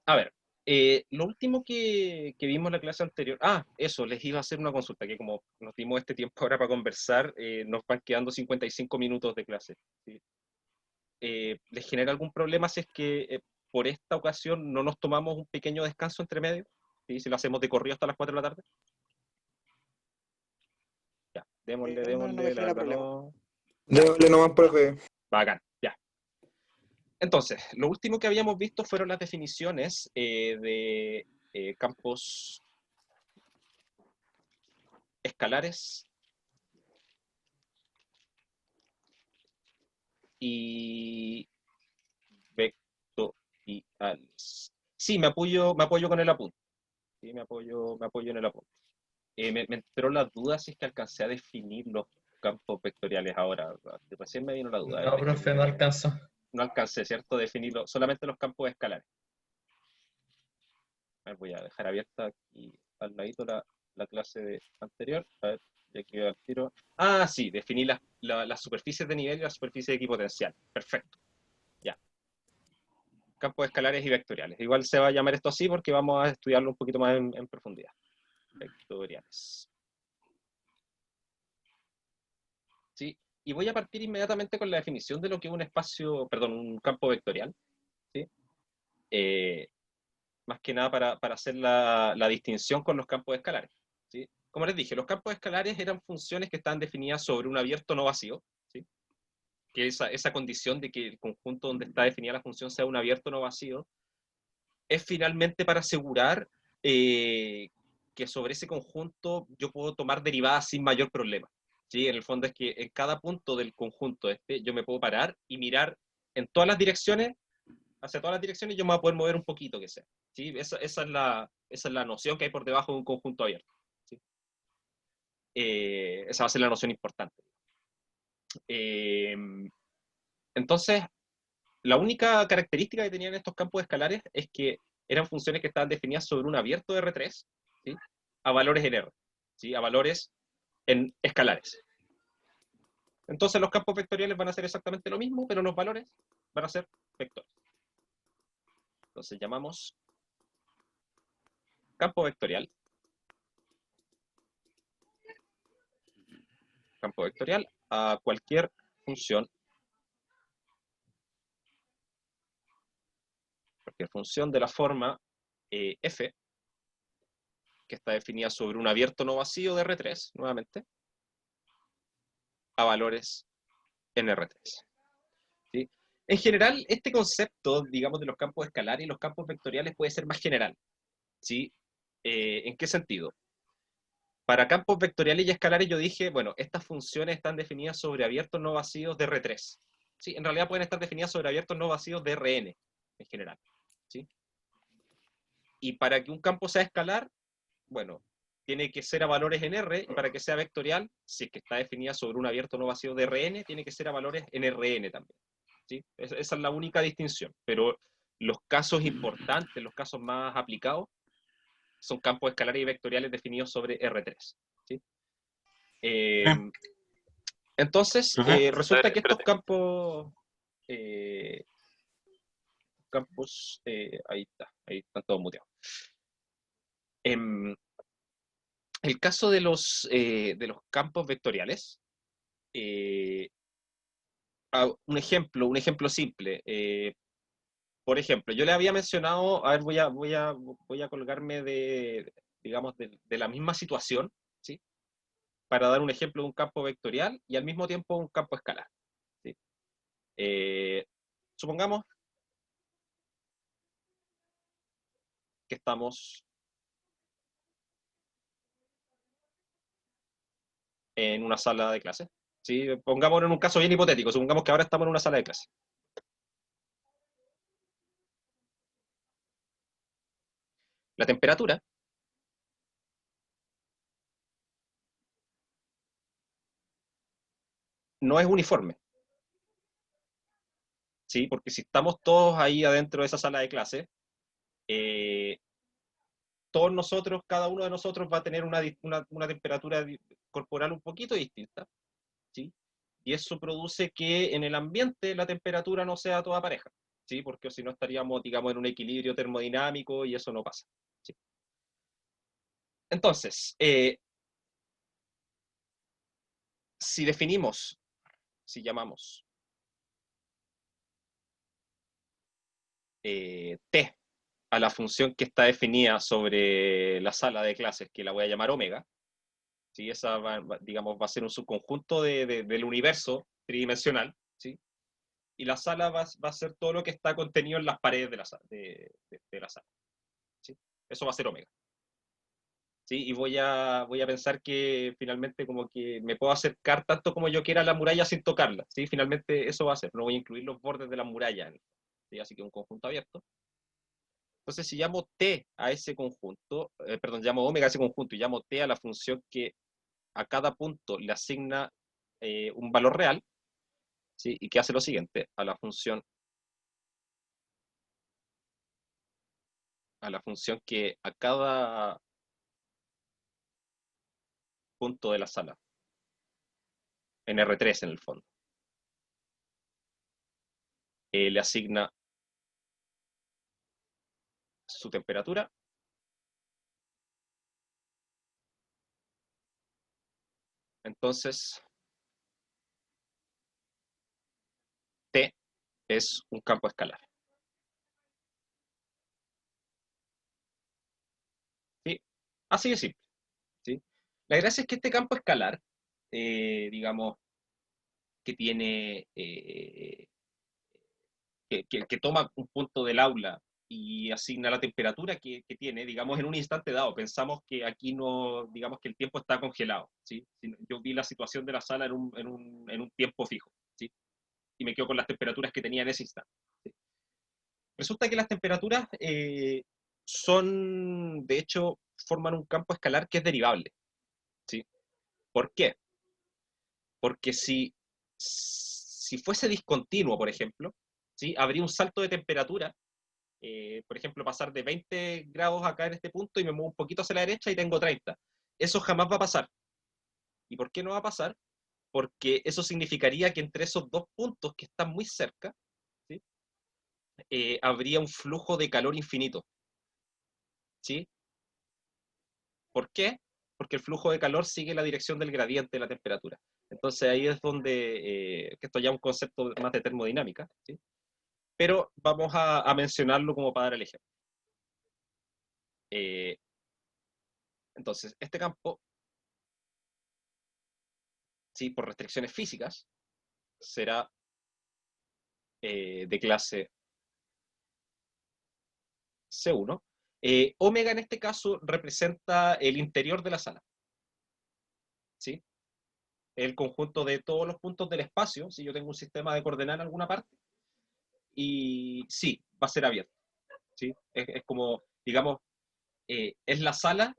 A ver, lo último que vimos en la clase anterior, eso, les iba a hacer una consulta, que como nos dimos este tiempo ahora para conversar, nos van quedando 55 minutos de clase. ¿Sí? ¿Les genera algún problema si es que por esta ocasión no nos tomamos un pequeño descanso entre medio? ¿Sí? Si lo hacemos de corrido hasta las 4 de la tarde. Ya, démosle, No, no me démosle, la genera verdad problema. no. Ya, Démosle nomás, profe. bacán, ya. Entonces, lo último que habíamos visto fueron las definiciones de campos escalares y vectoriales. Sí, me apoyo con el apunte. Sí, me apoyo en el apunte. Me entró la duda si es que alcancé a definir los campos vectoriales ahora. Recién me vino la duda. A ver, No, profe, no alcanzo. no alcancé, ¿cierto? Definirlo, solamente los campos escalares. A ver, voy a dejar abierta aquí al ladito la clase anterior. A ver, ya que al tiro. Ah, sí, definí las superficies de nivel y las superficies de equipotencial. Perfecto. Ya. Campos escalares y vectoriales. Igual se va a llamar esto así porque vamos a estudiarlo un poquito más en profundidad. Vectoriales. ¿Sí? Y voy a partir inmediatamente con la definición de lo que es un espacio, perdón, un campo vectorial. ¿Sí? Eh, Más que nada para hacer la distinción con los campos escalares. ¿Sí? Como les dije, los campos escalares eran funciones que están definidas sobre un abierto no vacío, ¿sí? Que esa condición de que el conjunto donde está definida la función sea un abierto no vacío, es finalmente para asegurar que sobre ese conjunto yo puedo tomar derivadas sin mayor problema. ¿Sí? En el fondo es que en cada punto del conjunto yo me puedo parar y mirar en todas las direcciones, hacia todas las direcciones, yo me voy a poder mover un poquito que sea. ¿Sí? Esa es la noción que hay por debajo de un conjunto abierto. ¿Sí? Esa va a ser la noción importante. Eh, entonces, la única característica que tenían estos campos escalares es que eran funciones que estaban definidas sobre un abierto R3, ¿sí? A valores en R, ¿sí? A valores en escalares. Entonces los campos vectoriales van a ser exactamente lo mismo, pero los valores van a ser vectores. Entonces llamamos campo vectorial a cualquier función de la forma f, que está definida sobre un abierto no vacío de R3, nuevamente, a valores en R3. ¿Sí? En general, este concepto, digamos, de los campos escalares y los campos vectoriales puede ser más general. ¿Sí? ¿En qué sentido? Para campos vectoriales y escalares yo dije, bueno, estas funciones están definidas sobre abiertos no vacíos de R3. ¿Sí? En realidad pueden estar definidas sobre abiertos no vacíos de Rn, en general. ¿Sí? Y para que un campo sea escalar, bueno, tiene que ser a valores en R, y para que sea vectorial, si es que está definida sobre un abierto no vacío de Rn, tiene que ser a valores en Rn también. ¿Sí? Esa es la única distinción. Pero los casos importantes, los casos más aplicados, son campos escalares y vectoriales definidos sobre R3. ¿Sí? Entonces, Profe, resulta que estos eh, campos, ahí están todos muteados. El caso de los campos vectoriales, eh, un ejemplo simple. Por ejemplo, yo le había mencionado, a ver, voy a colgarme digamos, de la misma situación, ¿sí? Para dar un ejemplo de un campo vectorial y al mismo tiempo un campo escalar. ¿Sí? Supongamos que estamos en una sala de clase. ¿Sí? Pongámonos en un caso bien hipotético, supongamos que ahora estamos en una sala de clase. La temperatura no es uniforme, ¿sí? Porque si estamos todos ahí adentro de esa sala de clase, eh, todos nosotros, cada uno de nosotros va a tener una temperatura corporal un poquito distinta, ¿sí? Y eso produce que en el ambiente la temperatura no sea toda pareja, ¿sí? Porque si no estaríamos, digamos, en un equilibrio termodinámico y eso no pasa. ¿Sí? Entonces, si definimos, si llamamos T a la función que está definida sobre la sala de clases, que la voy a llamar omega, ¿sí? Esa digamos, va a ser un subconjunto del universo tridimensional, ¿sí? Y la sala va a ser todo lo que está contenido en las paredes de la sala. De la sala, ¿sí? Eso va a ser omega. ¿Sí? Y voy a pensar que finalmente como que me puedo acercar tanto como yo quiera a la muralla sin tocarla, ¿sí? Finalmente eso va a ser, no voy a incluir los bordes de la muralla, ¿sí? Así que un conjunto abierto. Entonces, si llamo T a ese conjunto, perdón, llamo omega a ese conjunto y llamo T a la función que a cada punto le asigna un valor real, ¿sí? Y que hace lo siguiente, a la función que a cada punto de la sala, en R3 en el fondo, le asigna su temperatura, entonces T es un campo escalar. ¿Sí? Así de simple. ¿Sí? La gracia es que este campo escalar, digamos, que tiene, que toma un punto del aula y asigna la temperatura que tiene, digamos, en un instante dado. Pensamos que aquí no, digamos que el tiempo está congelado, ¿sí? Yo vi la situación de la sala en un tiempo fijo, ¿sí? Y me quedo con las temperaturas que tenía en ese instante. ¿Sí? Resulta que las temperaturas de hecho, forman un campo escalar que es derivable, ¿sí? ¿Por qué? Porque si fuese discontinuo, por ejemplo, ¿sí? Habría un salto de temperatura, por ejemplo, pasar de 20 grados acá en este punto y me muevo un poquito hacia la derecha y tengo 30. Eso jamás va a pasar. ¿Y por qué no va a pasar? Porque eso significaría que entre esos dos puntos que están muy cerca, ¿sí? Habría un flujo de calor infinito, ¿sí? ¿Por qué? Porque el flujo de calor sigue la dirección del gradiente de la temperatura. Entonces ahí es donde, que esto ya es un concepto más de termodinámica, ¿sí? Pero vamos a mencionarlo como para dar el ejemplo. Eh, entonces, este campo, ¿sí? Por restricciones físicas, será de clase C1. Omega en este caso representa el interior de la sala, ¿sí? El conjunto de todos los puntos del espacio, si yo tengo un sistema de coordenadas en alguna parte, y sí, va a ser abierto, ¿sí? Es como, digamos, es la sala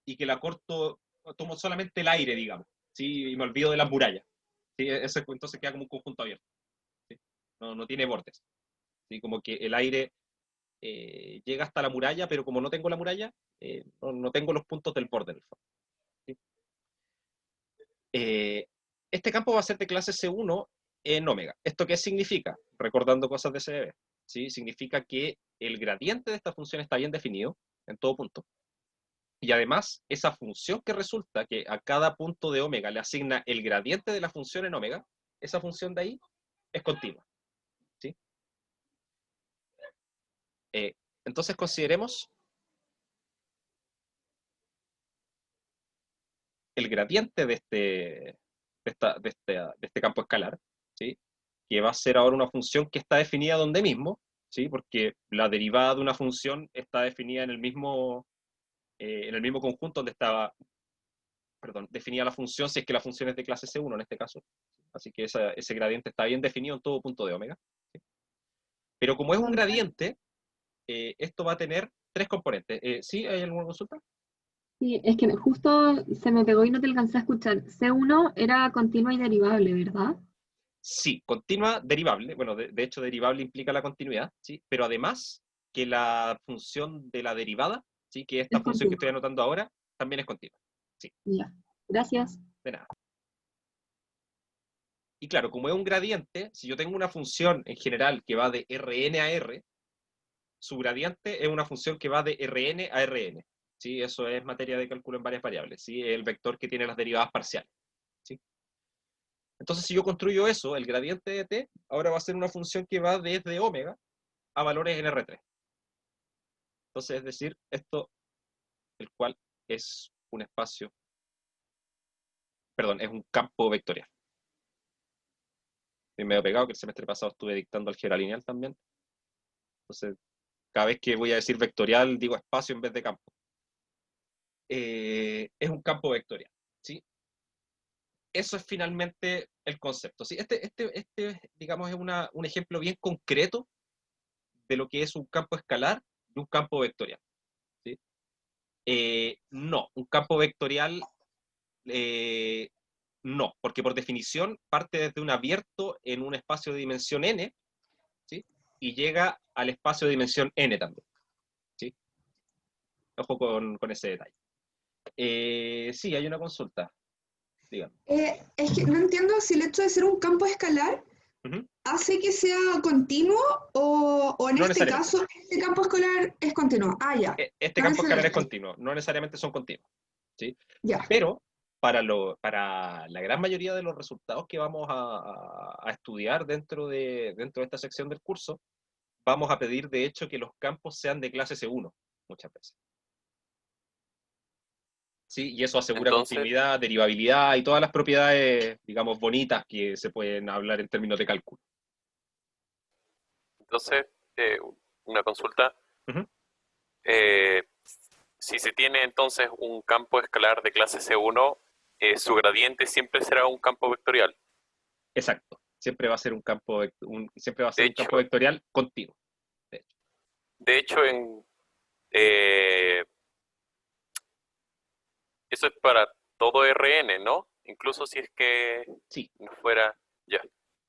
y que la corto, tomo solamente el aire, digamos, ¿sí? Y me olvido de las murallas, ¿sí? Ese entonces queda como un conjunto abierto, ¿sí? No tiene bordes, ¿sí? Como que el aire llega hasta la muralla, pero como no tengo la muralla, no tengo los puntos del borde en el fondo, ¿sí? Eh, este campo va a ser de clase C1 en omega. ¿Esto qué significa? Recordando cosas de CDB, ¿sí? Significa que el gradiente de esta función está bien definido en todo punto. Y además, esa función que resulta que a cada punto de omega le asigna el gradiente de la función en omega, esa función de ahí es continua, ¿sí? Eh, entonces consideremos el gradiente de este campo escalar, ¿sí? Que va a ser ahora una función que está definida donde mismo, ¿sí? Porque la derivada de una función está definida en el mismo conjunto donde estaba, perdón, definida la función, si es que la función es de clase C1 en este caso. Así que ese gradiente está bien definido en todo punto de omega, ¿sí? Pero como es un gradiente, esto va a tener tres componentes. ¿Sí? ¿Hay alguna consulta? Sí, es que justo se me pegó y no te alcancé a escuchar. C1 era continua y derivable, ¿verdad? Sí, continua derivable. Bueno, de hecho, derivable implica la continuidad, ¿sí? Pero además que la función de la derivada, ¿sí? Que esta Es función que estoy continua. anotando ahora, también es continua. Sí, Ya. Gracias. de nada. Y claro, como es un gradiente, si yo tengo una función en general que va de Rn a R, su gradiente es una función que va de Rn a Rn. ¿Sí? Eso es materia de cálculo en varias variables. ¿Sí? El vector que tiene las derivadas parciales. ¿Sí? Entonces, si yo construyo eso, el gradiente de t, ahora va a ser una función que va desde omega a valores en R3. Entonces, es decir, esto, el cual es un espacio, perdón, es un campo vectorial. Estoy medio pegado, que el semestre pasado estuve dictando álgebra lineal también. Entonces, cada vez que voy a decir vectorial, digo espacio en vez de campo. Es un campo vectorial. ¿Sí? Eso es finalmente el concepto. ¿Sí? Digamos, es un ejemplo bien concreto de lo que es un campo escalar y un campo vectorial. ¿Sí? No, un campo vectorial no, porque por definición parte desde un abierto en un espacio de dimensión n, ¿sí? Y llega al espacio de dimensión n también. ¿Sí? Ojo con ese detalle. Sí, hay una consulta, díganme. Es que no entiendo si el hecho de ser un campo escalar Ujú. hace que sea continuo o en No este necesariamente. caso este campo escolar es continuo. Ah, ya. Este No campo escalar es necesariamente. continuo, no necesariamente son continuos. ¿Sí? Ya. Pero para la gran mayoría de los resultados que vamos a estudiar dentro de esta sección del curso, vamos a pedir de hecho que los campos sean de clase C1 muchas veces. ¿Sí? Y eso asegura Entonces, continuidad, derivabilidad y todas las propiedades, digamos, bonitas que se pueden hablar en términos de cálculo. entonces una consulta. Ujú. Eh, si se tiene entonces un campo escalar de clase C1, su gradiente siempre será un campo vectorial. Exacto. Siempre va a ser un campo, siempre va a ser De un campo hecho, vectorial continuo. De hecho. eh, eso es para todo Rn, ¿no? Incluso si es que Sí, no fuera... Ya,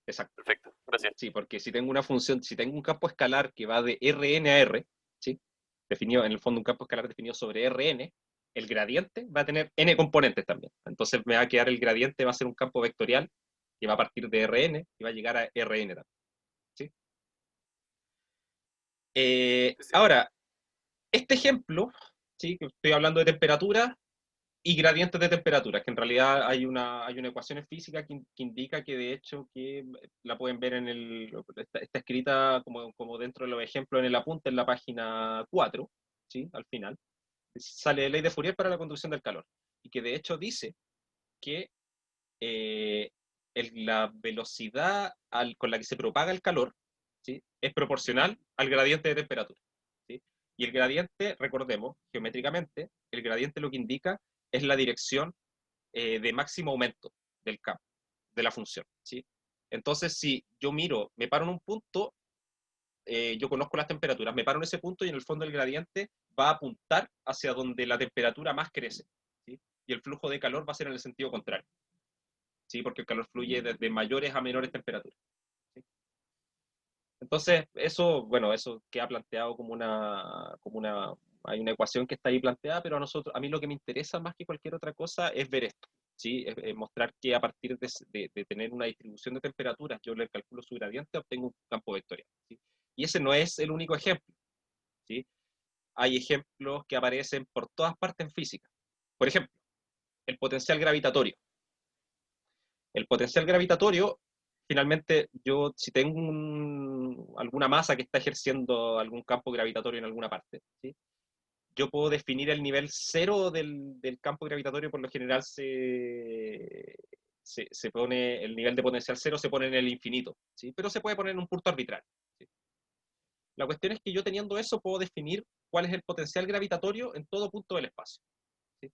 exacto. perfecto, gracias. Sí, porque si tengo una función, si tengo un campo escalar que va de Rn a R, ¿sí? Definido, en el fondo un campo escalar definido sobre Rn, el gradiente va a tener n componentes también. Entonces me va a quedar el gradiente, va a ser un campo vectorial que va a partir de Rn y va a llegar a Rn también. ¿Sí? Ahora, este ejemplo, ¿sí? Que estoy hablando de temperatura y gradientes de temperatura, que en realidad hay una ecuación en física que indica que de hecho que la pueden ver está escrita como dentro de los ejemplos en el apunte en la página 4, ¿sí? Al final, sale ley de Fourier para la conducción del calor, y que de hecho dice que eh, la velocidad con la que se propaga el calor, ¿sí? Es proporcional al gradiente de temperatura. ¿Sí? Y el gradiente, recordemos, geométricamente, el gradiente lo que indica es la dirección de máximo aumento del campo, de la función. ¿Sí? Entonces, si yo me paro en un punto, yo conozco las temperaturas, me paro en ese punto y en el fondo el gradiente va a apuntar hacia donde la temperatura más crece. ¿Sí? Y el flujo de calor va a ser en el sentido contrario. ¿Sí? Porque el calor fluye desde mayores a menores temperaturas. ¿Sí? Entonces, bueno, eso queda planteado hay una ecuación que está ahí planteada, pero a mí lo que me interesa más que cualquier otra cosa es ver esto, ¿sí? Es mostrar que a partir de tener una distribución de temperaturas, yo le calculo su gradiente, obtengo un campo vectorial, ¿sí? Y ese no es el único ejemplo, ¿sí? Hay ejemplos que aparecen por todas partes en física. Por ejemplo, el potencial gravitatorio. El potencial gravitatorio, finalmente, yo si tengo alguna masa que está ejerciendo algún campo gravitatorio en alguna parte, ¿sí? Yo puedo definir el nivel cero del campo gravitatorio, por lo general se pone, el nivel de potencial cero se pone en el infinito, ¿sí? Pero se puede poner en un punto arbitrario. ¿Sí? La cuestión es que yo teniendo eso puedo definir cuál es el potencial gravitatorio en todo punto del espacio. ¿Sí?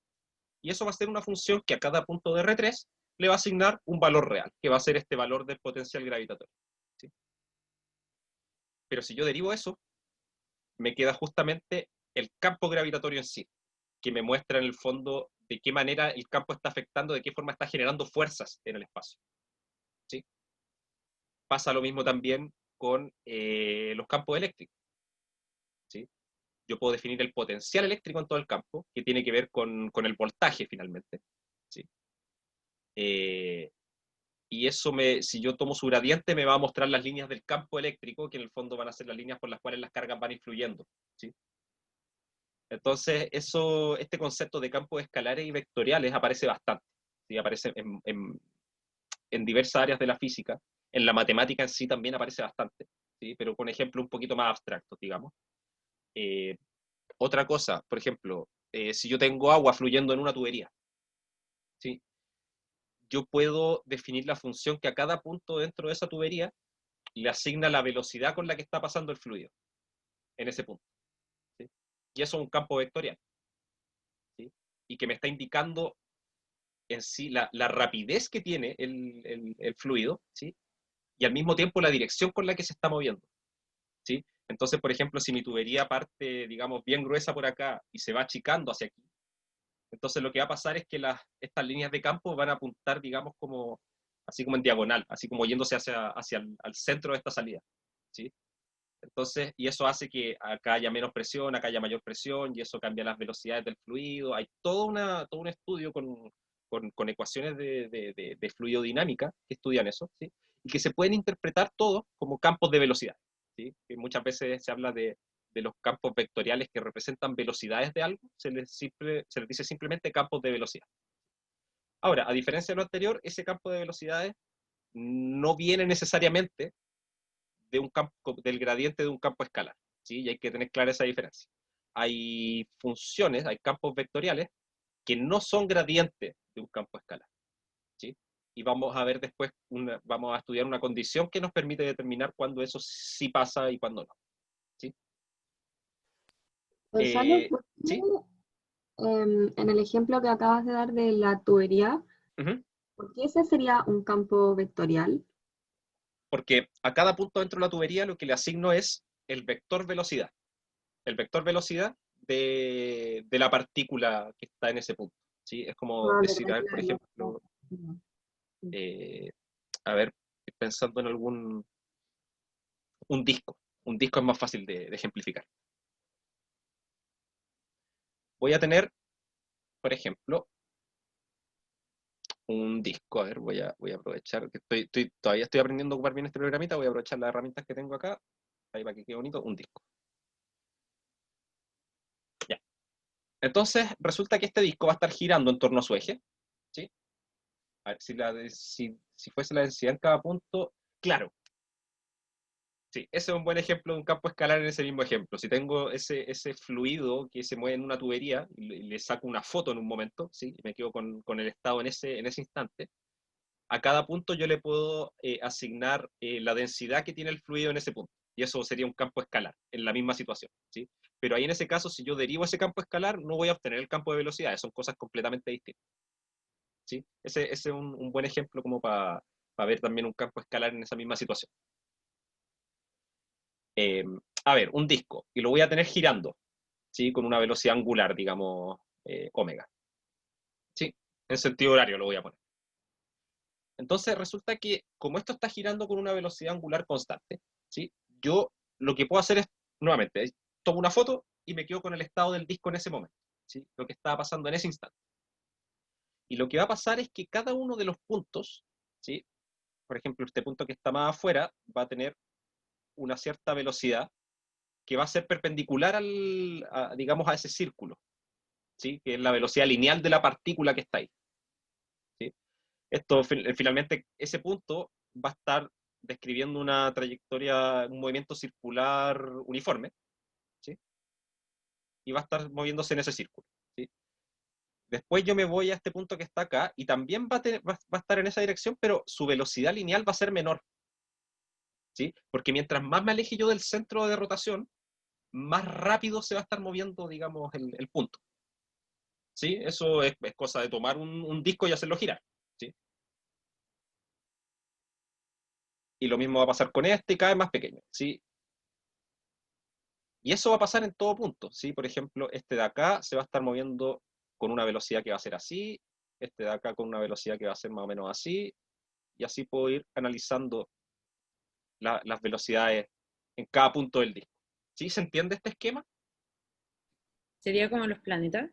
Y eso va a ser una función que a cada punto de R3 le va a asignar un valor real, que va a ser este valor del potencial gravitatorio. ¿Sí? Pero si yo derivo eso, me queda justamente el campo gravitatorio en sí, que me muestra en el fondo de qué manera el campo está afectando, de qué forma está generando fuerzas en el espacio. ¿Sí? Pasa lo mismo también con los campos eléctricos. ¿Sí? Yo puedo definir el potencial eléctrico en todo el campo, que tiene que ver con el voltaje finalmente. ¿Sí? y eso si yo tomo su gradiente, me va a mostrar las líneas del campo eléctrico, que en el fondo van a ser las líneas por las cuales las cargas van influyendo, ¿sí? Entonces, este concepto de campos escalares y vectoriales aparece bastante, ¿sí? Aparece en diversas áreas de la física, en la matemática en sí también aparece bastante, ¿sí? Pero con ejemplos un poquito más abstractos, digamos. Otra cosa, por ejemplo, si yo tengo agua fluyendo en una tubería, ¿sí? Yo puedo definir la función que a cada punto dentro de esa tubería le asigna la velocidad con la que está pasando el fluido en ese punto, ¿sí? Y eso es un campo vectorial, ¿sí? Y que me está indicando en sí la rapidez que tiene el fluido, ¿sí? Y al mismo tiempo la dirección con la que se está moviendo, ¿sí? Entonces, por ejemplo, si mi tubería parte, digamos, bien gruesa por acá y se va achicando hacia aquí, entonces lo que va a pasar es que estas líneas de campo van a apuntar, digamos, así como en diagonal, así como yéndose hacia al centro de esta salida, ¿sí? Entonces, y eso hace que acá haya menos presión, acá haya mayor presión, y eso cambia las velocidades del fluido. Hay todo un estudio con ecuaciones de fluidodinámica que estudian eso, ¿sí? Y que se pueden interpretar todos como campos de velocidad, ¿sí? Que muchas veces se habla de los campos vectoriales que representan velocidades de algo, se les dice simplemente campos de velocidad. Ahora, a diferencia de lo anterior, ese campo de velocidades no viene necesariamente del gradiente de un campo escalar, ¿sí? Y hay que tener clara esa diferencia. Hay funciones, hay campos vectoriales que no son gradientes de un campo escalar, ¿sí? Y vamos a ver después, vamos a estudiar una condición que nos permite determinar cuándo eso sí pasa y cuándo no, ¿sí? Gonzalo, ¿por qué, ¿Sí? en el ejemplo que acabas de dar de la tubería, Uh-huh. por qué ese sería un campo vectorial? Porque a cada punto dentro de la tubería lo que le asigno es el vector velocidad. El vector velocidad de la partícula que está en ese punto, ¿sí? Es como Ah, decir, verdad a que ver, la por velocidad. ejemplo, No. eh, a ver, pensando en un disco. Un disco es más fácil de ejemplificar. Voy a tener, por ejemplo, un disco. A ver, voy a aprovechar que todavía estoy aprendiendo a ocupar bien este programita. Voy a aprovechar las herramientas que tengo acá. Ahí para que quede bonito, un disco. Ya. Entonces, resulta que este disco va a estar girando en torno a su eje, ¿sí? A ver, si fuese la densidad en cada punto, claro. Sí, ese es un buen ejemplo de un campo escalar en ese mismo ejemplo. Si tengo ese fluido que se mueve en una tubería y le saco una foto en un momento, ¿sí? Y me quedo con el estado en ese instante, a cada punto yo le puedo asignar la densidad que tiene el fluido en ese punto. Y eso sería un campo escalar, en la misma situación, ¿sí? Pero ahí en ese caso, si yo derivo ese campo escalar, no voy a obtener el campo de velocidad, son cosas completamente distintas, ¿sí? Ese es un buen ejemplo como para ver también un campo escalar en esa misma situación. Eh, a ver, un disco, y lo voy a tener girando, ¿sí? Con una velocidad angular, digamos, omega, ¿sí? En sentido horario lo voy a poner. Entonces resulta que como esto está girando con una velocidad angular constante, ¿sí? Yo lo que puedo hacer es, nuevamente, tomo una foto y me quedo con el estado del disco en ese momento, ¿sí? Lo que estaba pasando en ese instante. Y lo que va a pasar es que cada uno de los puntos, ¿sí? Por ejemplo, este punto que está más afuera va a tener una cierta velocidad que va a ser perpendicular digamos, a ese círculo, ¿sí? Que es la velocidad lineal de la partícula que está ahí, ¿sí? Esto, finalmente, ese punto va a estar describiendo una trayectoria, un movimiento circular uniforme, ¿sí? Y va a estar moviéndose en ese círculo, ¿sí? Después yo me voy a este punto que está acá y también va a estar en esa dirección, pero su velocidad lineal va a ser menor, ¿sí? Porque mientras más me aleje yo del centro de rotación, más rápido se va a estar moviendo, digamos, el punto, ¿sí? Eso es cosa de tomar un disco y hacerlo girar, ¿sí? Y lo mismo va a pasar con este y cada vez más pequeño, ¿sí? Y eso va a pasar en todo punto, ¿sí? Por ejemplo, este de acá se va a estar moviendo con una velocidad que va a ser así, este de acá con una velocidad que va a ser más o menos así, y así puedo ir analizando las velocidades en cada punto del disco. ¿Sí? ¿Se entiende este esquema? Sería como los planetas.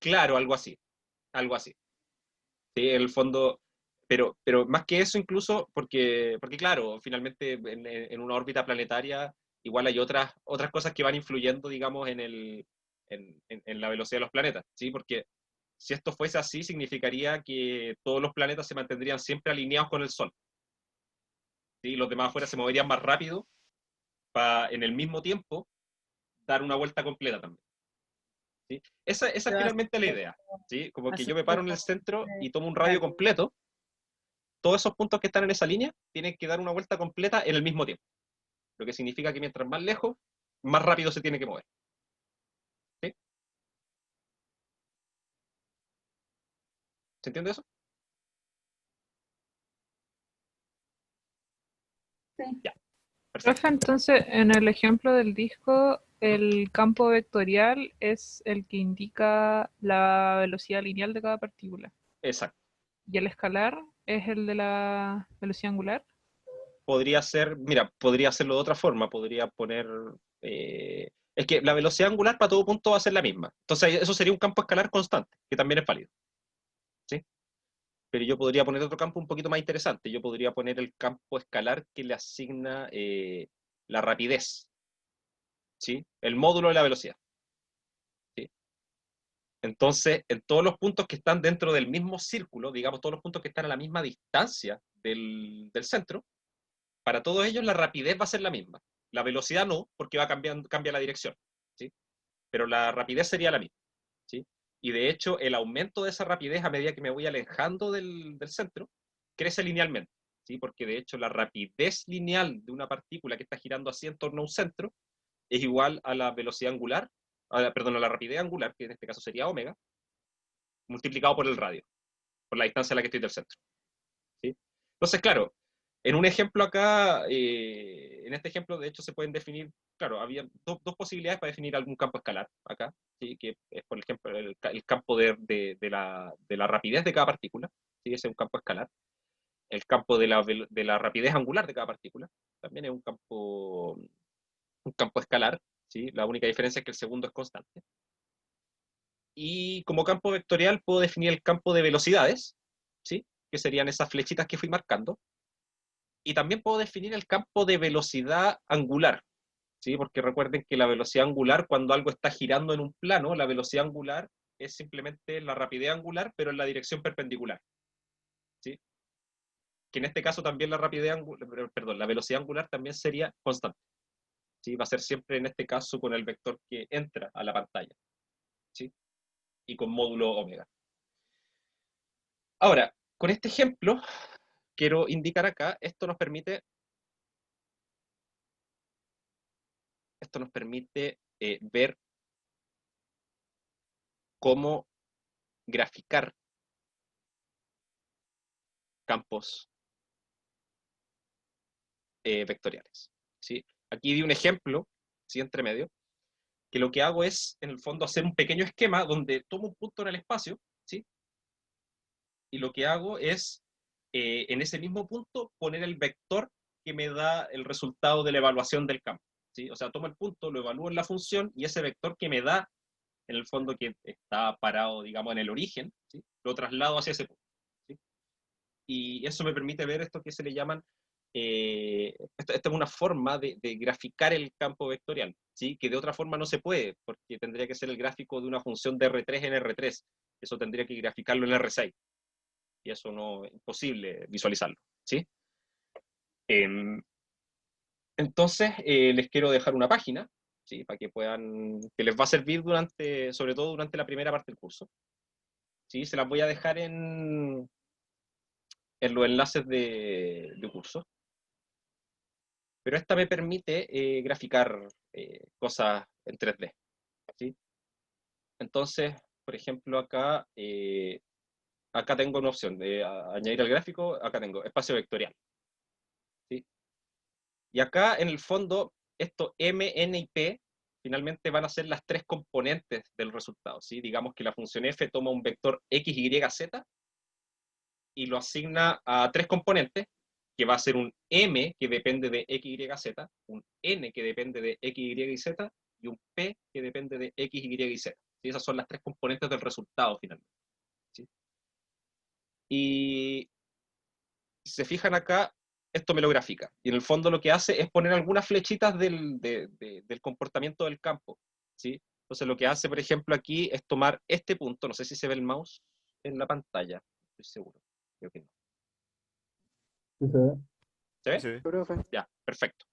Claro, algo así, algo así. ¿Sí? En el fondo, Pero más que eso incluso, porque claro, finalmente en una órbita planetaria igual hay otras cosas que van influyendo, digamos, en la velocidad de los planetas, ¿sí? Porque si esto fuese así, significaría que todos los planetas se mantendrían siempre alineados con el Sol, ¿sí? Los demás afuera se moverían más rápido para, en el mismo tiempo, dar una vuelta completa también, ¿sí? Esa es Pero finalmente la idea, ¿sí? Como que hace yo me paro en el poco, centro y tomo un radio claro, completo, todos esos puntos que están en esa línea tienen que dar una vuelta completa en el mismo tiempo, lo que significa que mientras más lejos, más rápido se tiene que mover, ¿sí? ¿Se entiende eso? Sí. Ya, perfecto. Profe, entonces, en el ejemplo del disco, el campo vectorial es el que indica la velocidad lineal de cada partícula. Exacto. Y el escalar es el de la velocidad angular. Podría ser, mira, podría hacerlo de otra forma, podría poner... es que la velocidad angular para todo punto va a ser la misma. Entonces eso sería un campo escalar constante, que también es válido, ¿sí? Pero yo podría poner otro campo un poquito más interesante. Yo podría poner el campo escalar que le asigna la rapidez, ¿sí? El módulo de la velocidad, ¿sí? Entonces, en todos los puntos que están dentro del mismo círculo, digamos, todos los puntos que están a la misma distancia del centro, para todos ellos la rapidez va a ser la misma. La velocidad no, porque cambia la dirección, ¿sí? Pero la rapidez sería la misma, ¿sí? Y de hecho, el aumento de esa rapidez a medida que me voy alejando del centro, crece linealmente, ¿sí? Porque de hecho la rapidez lineal de una partícula que está girando así en torno a un centro es igual a la velocidad angular, perdón, a la rapidez angular, que en este caso sería omega, multiplicado por el radio, por la distancia a la que estoy del centro, ¿sí? Entonces, claro, en un ejemplo acá, en este ejemplo, de hecho, se pueden definir, claro, había dos posibilidades para definir algún campo escalar acá, ¿sí? Que es, por ejemplo, el campo de la rapidez de cada partícula, ¿sí? Ese es un campo escalar. El campo de la rapidez angular de cada partícula también es un campo escalar, ¿sí? La única diferencia es que el segundo es constante. Y como campo vectorial puedo definir el campo de velocidades, ¿sí? Que serían esas flechitas que fui marcando. Y también puedo definir el campo de velocidad angular, ¿sí? Porque recuerden que la velocidad angular, cuando algo está girando en un plano, la velocidad angular es simplemente la rapidez angular, pero en la dirección perpendicular, ¿sí? Que en este caso también la rapidez angular, perdón, la velocidad angular también sería constante, ¿sí? Va a ser siempre en este caso con el vector que entra a la pantalla, ¿sí? Y con módulo omega. Ahora, con este ejemplo, quiero indicar acá, esto nos permite ver cómo graficar campos vectoriales, ¿sí? Aquí di un ejemplo, ¿sí? Entre medio, que lo que hago es, en el fondo, hacer un pequeño esquema donde tomo un punto en el espacio, ¿sí? Y lo que hago es, en ese mismo punto, poner el vector que me da el resultado de la evaluación del campo, ¿sí? O sea, tomo el punto, lo evalúo en la función, y ese vector que me da, en el fondo, que está parado, digamos, en el origen, ¿sí? Lo traslado hacia ese punto, ¿sí? Y eso me permite ver esto que se le llaman, esta es una forma de graficar el campo vectorial, ¿sí? Que de otra forma no se puede, porque tendría que ser el gráfico de una función de R3 en R3, eso tendría que graficarlo en R6, y eso no es imposible visualizarlo, ¿sí? Em, entonces, les quiero dejar una página, ¿sí? Para que puedan, que les va a servir sobre todo durante la primera parte del curso, ¿sí? Se las voy a dejar en los enlaces de curso. Pero esta me permite graficar cosas en 3D, ¿sí? Entonces, por ejemplo, acá tengo una opción de añadir al gráfico, acá tengo espacio vectorial, ¿sí? Y acá, en el fondo, esto M, N y P finalmente van a ser las tres componentes del resultado, ¿sí? Digamos que la función f toma un vector x, y, z y lo asigna a tres componentes, que va a ser un m que depende de x, y, z, un n que depende de x, y, z, y un p que depende de x, y, z. ¿Sí? Esas son las tres componentes del resultado finalmente, ¿sí? Y si se fijan acá, esto me lo grafica. Y en el fondo lo que hace es poner algunas flechitas del comportamiento del campo, ¿sí? Entonces lo que hace, por ejemplo, aquí es tomar este punto, no sé si se ve el mouse en la pantalla, estoy seguro, creo que no. ¿Se ve? Sí. Ya, perfecto.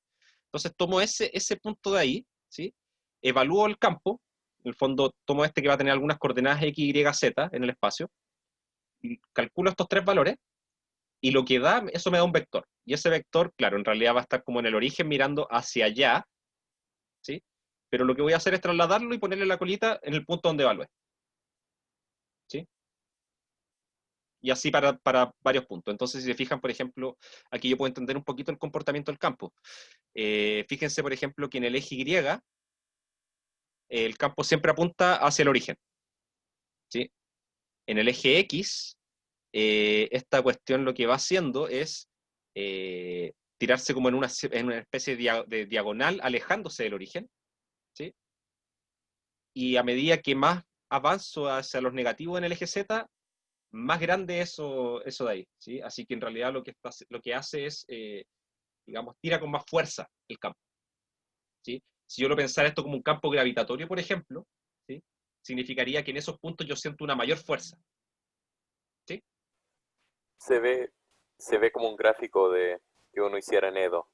Entonces tomo ese punto de ahí, ¿sí? Evalúo el campo, en el fondo tomo este que va a tener algunas coordenadas X, Y, Z en el espacio, y calculo estos tres valores, y lo que da, eso me da un vector. Y ese vector, claro, en realidad va a estar como en el origen mirando hacia allá, ¿sí? Pero lo que voy a hacer es trasladarlo y ponerle la colita en el punto donde evalué. ¿Sí? Y así para varios puntos. Entonces, si se fijan, por ejemplo, aquí yo puedo entender un poquito el comportamiento del campo. Fíjense, por ejemplo, que en el eje Y, el campo siempre apunta hacia el origen. ¿Sí? En el eje X, esta cuestión lo que va haciendo es tirarse como en una especie de diagonal, alejándose del origen. ¿Sí? Y a medida que más avanzo hacia los negativos en el eje Z, más grande eso de ahí, ¿sí? Así que en realidad lo que hace es, digamos, tira con más fuerza el campo, ¿sí? Si yo lo pensara esto como un campo gravitatorio, por ejemplo, ¿sí? Significaría que en esos puntos yo siento una mayor fuerza, ¿sí? Se ve como un gráfico de que uno hiciera en Edo.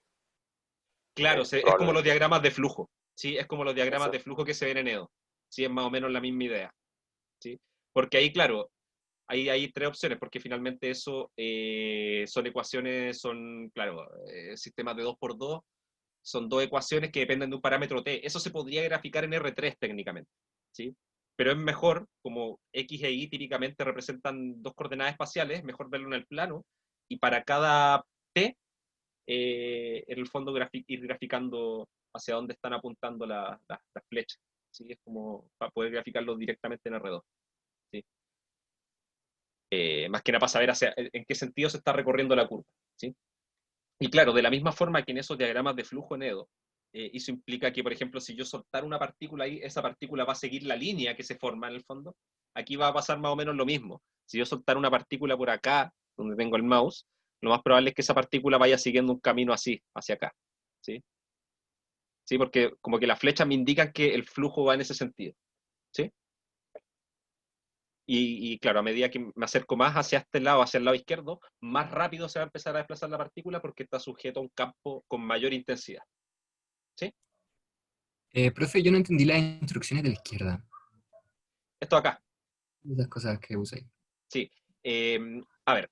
Claro, es como los Probablemente. diagramas de flujo, ¿sí? Es como los diagramas Eso. de flujo que se ven en EDO, ¿sí? Es más o menos la misma idea, ¿sí? Porque ahí, claro, hay tres opciones, porque finalmente eso son ecuaciones, son, claro, sistemas de 2x2, son dos ecuaciones que dependen de un parámetro t. Eso se podría graficar en R3 técnicamente, ¿sí? Pero es mejor, como X e Y típicamente representan dos coordenadas espaciales, mejor verlo en el plano, y para cada t, en el fondo ir graficando hacia dónde están apuntando las flechas, ¿sí? Es como para poder graficarlo directamente en R2, ¿sí? Más que nada para saber en qué sentido se está recorriendo la curva, ¿sí? Y claro, de la misma forma que en esos diagramas de flujo en EDO, eso implica que, por ejemplo, si yo soltar una partícula ahí, esa partícula va a seguir la línea que se forma en el fondo. Aquí va a pasar más o menos lo mismo. Si yo soltar una partícula por acá, donde tengo el mouse, lo más probable es que esa partícula vaya siguiendo un camino así, hacia acá, ¿sí? ¿Sí? Porque como que las flechas me indican que el flujo va en ese sentido, ¿sí? Y claro, a medida que me acerco más hacia este lado, hacia el lado izquierdo, más rápido se va a empezar a desplazar la partícula porque está sujeto a un campo con mayor intensidad. ¿Sí? Profe, yo no entendí las instrucciones de la izquierda. Esto acá. Esas cosas que usé. Sí. A ver,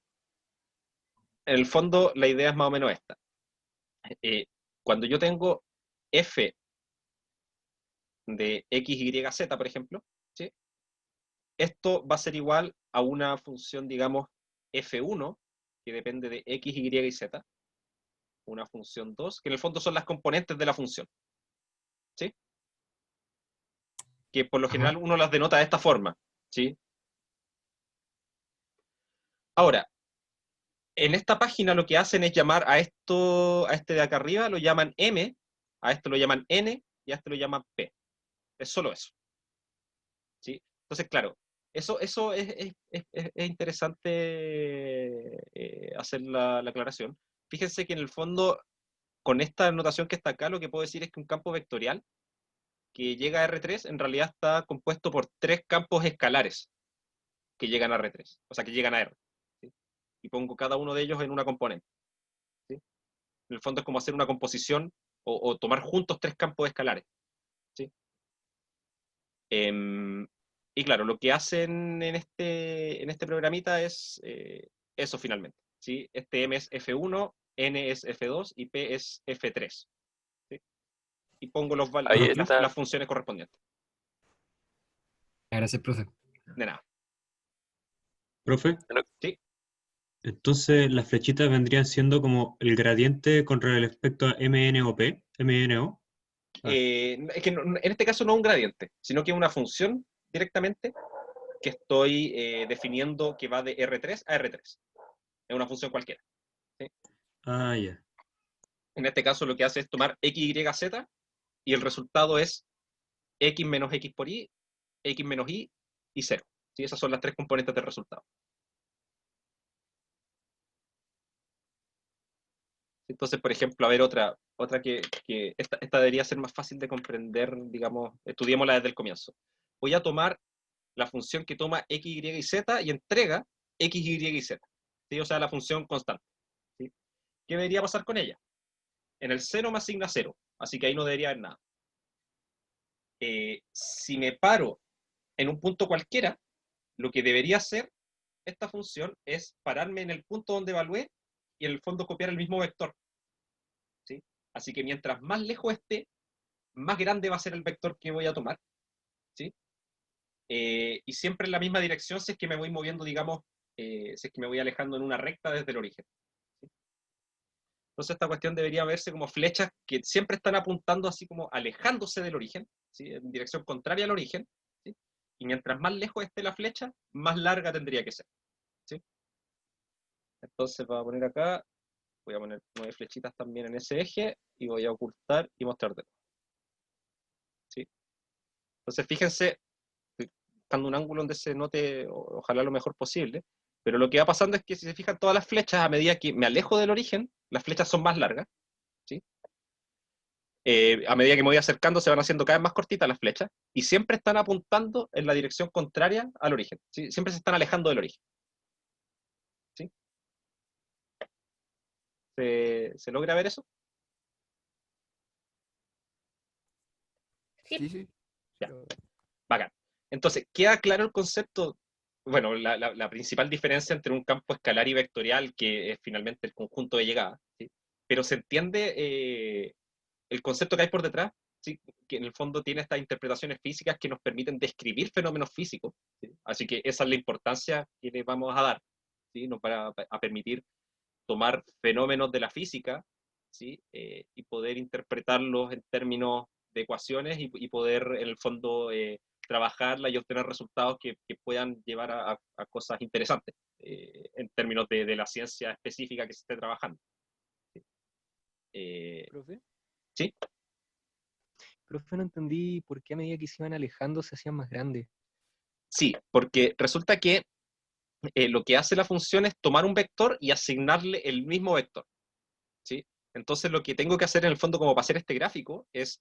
en el fondo la idea es más o menos esta. Cuando yo tengo f de x, y, z, por ejemplo, ¿sí? Esto va a ser igual a una función, digamos, f1, que depende de x, y, y z, una función 2, que en el fondo son las componentes de la función, ¿sí? Que por lo general uno las denota de esta forma, ¿sí? Ahora, en esta página lo que hacen es llamar a este de acá arriba, lo llaman m, a esto lo llaman n, y a este lo llaman p. Es solo eso, ¿sí? Entonces, claro, eso es interesante hacer la aclaración. Fíjense que en el fondo, con esta notación que está acá, lo que puedo decir es que un campo vectorial que llega a R3 en realidad está compuesto por tres campos escalares que llegan a R3, o sea, que llegan a R. ¿Sí? Y pongo cada uno de ellos en una componente. ¿Sí? En el fondo es como hacer una composición o tomar juntos tres campos escalares. ¿Sí? Y claro, lo que hacen en este programita es eso finalmente. ¿Sí? Este M es F1, N es F2 y P es F3. ¿Sí? Y pongo Ahí está. las funciones correspondientes. Gracias, profe. De nada. Profe, ¿Sí? entonces las flechitas vendrían siendo como el gradiente con respecto a MN o P, MNO. Es que en este caso no es un gradiente, sino que es una función directamente que estoy definiendo que va de R3 a R3. Es una función cualquiera. ¿Sí? Ah, ya. En este caso lo que hace es tomar X, Y, Z y el resultado es X menos X por Y, X menos Y y 0. ¿Sí? Esas son las tres componentes del resultado. Entonces, por ejemplo, a ver otra que esta debería ser más fácil de comprender, digamos, estudiémosla desde el comienzo. Voy a tomar la función que toma x, y y z y entrega x, y y z. ¿Sí? O sea, la función constante. ¿Sí? ¿Qué debería pasar con ella? En el seno me asigna 0, así que ahí no debería haber nada. Si me paro en un punto cualquiera, lo que debería hacer esta función es pararme en el punto donde evalué y en el fondo copiar el mismo vector. ¿Sí? Así que mientras más lejos esté, más grande va a ser el vector que voy a tomar. ¿Sí? Y siempre en la misma dirección si es que me voy moviendo, digamos, si es que me voy alejando en una recta desde el origen. ¿Sí? Entonces esta cuestión debería verse como flechas que siempre están apuntando así como alejándose del origen, ¿sí? En dirección contraria al origen. ¿Sí? Y mientras más lejos esté la flecha, más larga tendría que ser. ¿Sí? Entonces voy a poner acá, voy a poner 9 flechitas también en ese eje y voy a ocultar y mostrar de nuevo. ¿Sí? Entonces fíjense, estoy buscando un ángulo donde se note, ojalá lo mejor posible, pero lo que va pasando es que si se fijan todas las flechas, a medida que me alejo del origen, las flechas son más largas. ¿Sí? A medida que me voy acercando se van haciendo cada vez más cortitas las flechas y siempre están apuntando en la dirección contraria al origen. ¿Sí? Siempre se están alejando del origen. ¿Sí? ¿Se logra ver eso? Sí. Sí. Ya. Bacán. Entonces, queda claro el concepto, bueno, la principal diferencia entre un campo escalar y vectorial, que es finalmente el conjunto de llegadas, ¿sí? Pero se entiende el concepto que hay por detrás, ¿sí? Que en el fondo tiene estas interpretaciones físicas que nos permiten describir fenómenos físicos, ¿sí? Así que esa es la importancia que le vamos a dar, ¿sí? Nos va a permitir tomar fenómenos de la física, ¿sí? Y poder interpretarlos en términos de ecuaciones y poder, en el fondo, trabajarla y obtener resultados que puedan llevar a cosas interesantes en términos de la ciencia específica que se esté trabajando. ¿Profe? ¿Sí? Profe, no entendí por qué a medida que se iban alejando se hacían más grandes. Sí, porque resulta que lo que hace la función es tomar un vector y asignarle el mismo vector. ¿Sí? Entonces lo que tengo que hacer en el fondo como para hacer este gráfico es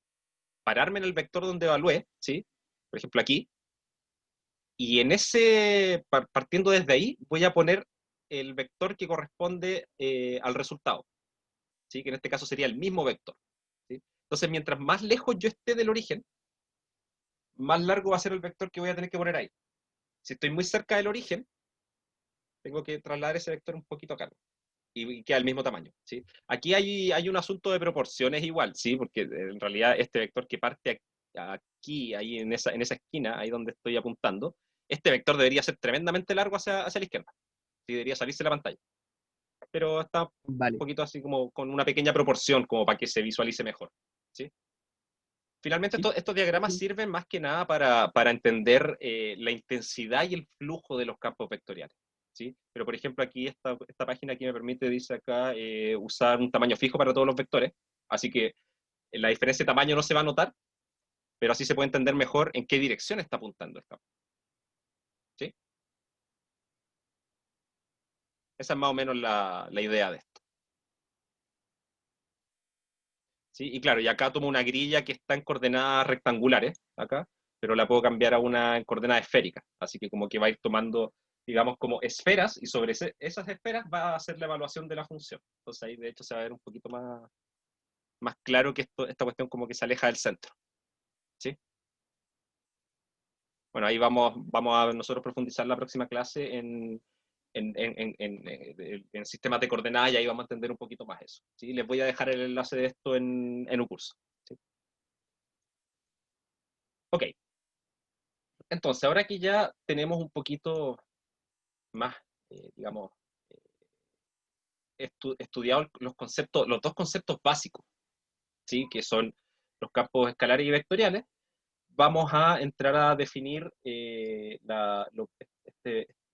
pararme en el vector donde evalué, ¿sí? Por ejemplo aquí, y en ese, partiendo desde ahí, voy a poner el vector que corresponde al resultado, ¿sí? Que en este caso sería el mismo vector. ¿Sí? Entonces mientras más lejos yo esté del origen, más largo va a ser el vector que voy a tener que poner ahí. Si estoy muy cerca del origen, tengo que trasladar ese vector un poquito acá, y queda del mismo tamaño. ¿Sí? Aquí hay un asunto de proporciones igual, ¿sí? Porque en realidad este vector que parte aquí, ahí en esa esquina, ahí donde estoy apuntando, este vector debería ser tremendamente largo hacia la izquierda. ¿Sí? Debería salirse de la pantalla. Pero está un Vale. poquito así como con una pequeña proporción, como para que se visualice mejor. ¿Sí? Finalmente, Sí. estos diagramas sirven más que nada para entender la intensidad y el flujo de los campos vectoriales. ¿Sí? Pero, por ejemplo, aquí esta página aquí me permite, dice acá, usar un tamaño fijo para todos los vectores. Así que la diferencia de tamaño no se va a notar, pero así se puede entender mejor en qué dirección está apuntando el campo. ¿Sí? Esa es más o menos la idea de esto. ¿Sí? Y claro, y acá tomo una grilla que está en coordenadas rectangulares, acá, pero la puedo cambiar a una en coordenadas esféricas. Así que como que va a ir tomando, digamos, como esferas, y sobre esas esferas va a hacer la evaluación de la función. Entonces ahí, de hecho, se va a ver un poquito más claro que esta cuestión como que se aleja del centro. ¿Sí? Bueno, ahí vamos a nosotros profundizar la próxima clase en sistemas de coordenadas, y ahí vamos a entender un poquito más eso. ¿Sí? Les voy a dejar el enlace de esto en un curso. ¿Sí? Ok. Entonces, ahora que ya tenemos un poquito más, digamos, estudiado los conceptos, los dos conceptos básicos, ¿sí? Que son los campos escalares y vectoriales, vamos a entrar a definir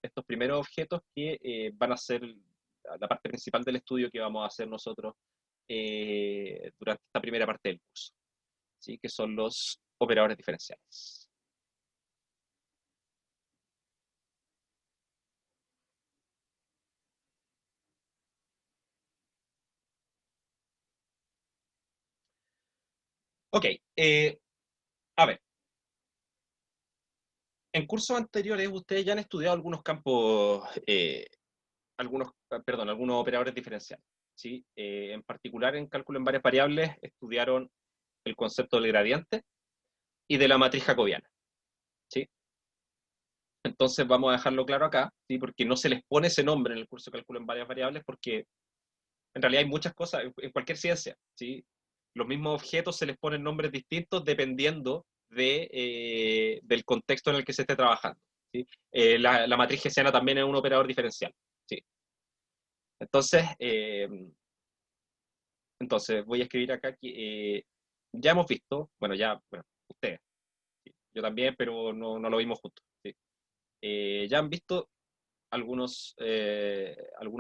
estos primeros objetos que van a ser la parte principal del estudio que vamos a hacer nosotros durante esta primera parte del curso, ¿sí? Que son los operadores diferenciales. Ok, a ver. En cursos anteriores ustedes ya han estudiado algunos campos, algunos operadores diferenciales, ¿sí? En particular en cálculo en varias variables estudiaron el concepto del gradiente y de la matriz jacobiana, ¿sí? Entonces vamos a dejarlo claro acá, ¿sí? Porque no se les pone ese nombre en el curso de cálculo en varias variables, porque en realidad hay muchas cosas, en cualquier ciencia, ¿sí? Los mismos objetos se les ponen nombres distintos dependiendo del contexto en el que se esté trabajando, ¿sí? La matriz hessiana también es un operador diferencial, ¿sí? Entonces, voy a escribir acá que ya hemos visto, bueno, ustedes, ¿sí? Yo también, pero no lo vimos juntos, ¿sí? Ya han visto algunos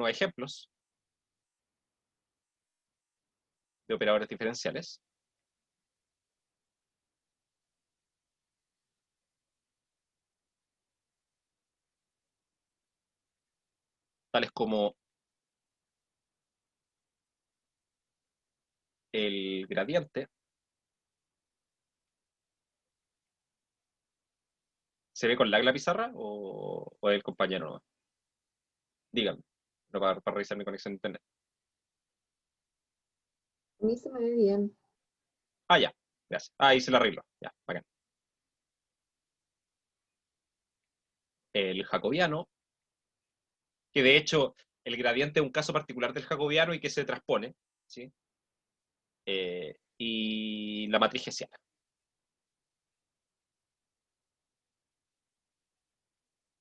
ejemplos de operadores diferenciales, tales como el gradiente. ¿Se ve con lag la pizarra o el compañero no? Díganme, no, para revisar mi conexión a internet. A mí se me ve bien. Ah, ya, gracias. Ah, ahí se la arreglo. Ya, bacán. El jacobiano, que de hecho el gradiente es un caso particular del jacobiano y que se transpone, ¿sí? Y la matriz hessiana.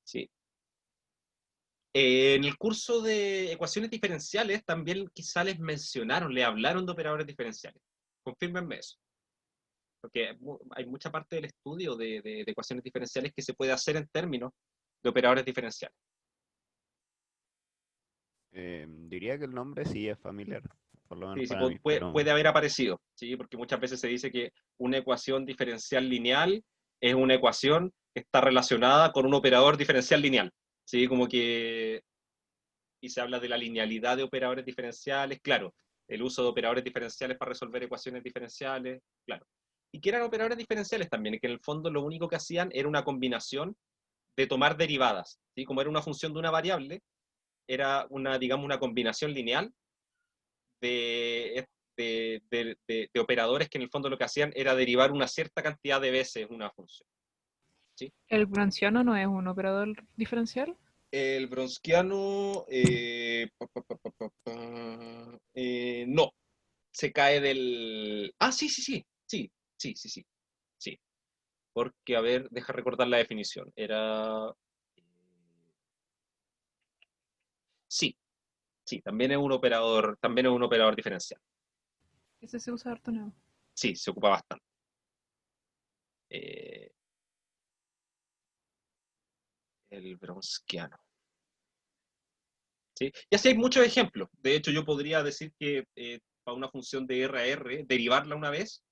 ¿Sí? En el curso de ecuaciones diferenciales también quizá les mencionaron, le hablaron de operadores diferenciales. Confírmenme eso. Porque hay mucha parte del estudio de ecuaciones diferenciales que se puede hacer en términos de operadores diferenciales. Diría que el nombre sí es familiar, por lo menos Sí, sí, para mí, pero puede haber aparecido, ¿sí? Porque muchas veces se dice que una ecuación diferencial lineal es una ecuación que está relacionada con un operador diferencial lineal, ¿sí? Como que, y se habla de la linealidad de operadores diferenciales, claro, el uso de operadores diferenciales para resolver ecuaciones diferenciales, claro. Y que eran operadores diferenciales también, que en el fondo lo único que hacían era una combinación de tomar derivadas, ¿sí? Como era una función de una variable, era digamos, una combinación lineal de, de operadores que en el fondo lo que hacían era derivar una cierta cantidad de veces una función, ¿sí? ¿El Browniano no es un operador diferencial? El Browniano, no, se cae del... Ah, sí, porque, a ver, deja recordar la definición, era... Sí, sí, también es un operador diferencial. Ese se usa harto nuevo. Sí, se ocupa bastante. Eh, el Browniano. ¿Sí? Y así hay muchos ejemplos. De hecho, yo podría decir que para una función de R a R, derivarla una vez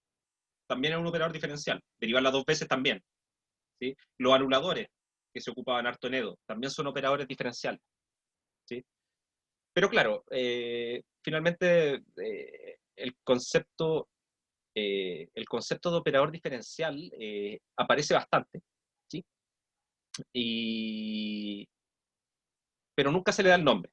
también es un operador diferencial. Derivarla dos veces también, ¿sí? Los anuladores, que se ocupaban harto en Edo, también son operadores diferenciales, ¿sí? Pero claro, finalmente el concepto de operador diferencial aparece bastante, ¿sí? Pero nunca se le da el nombre,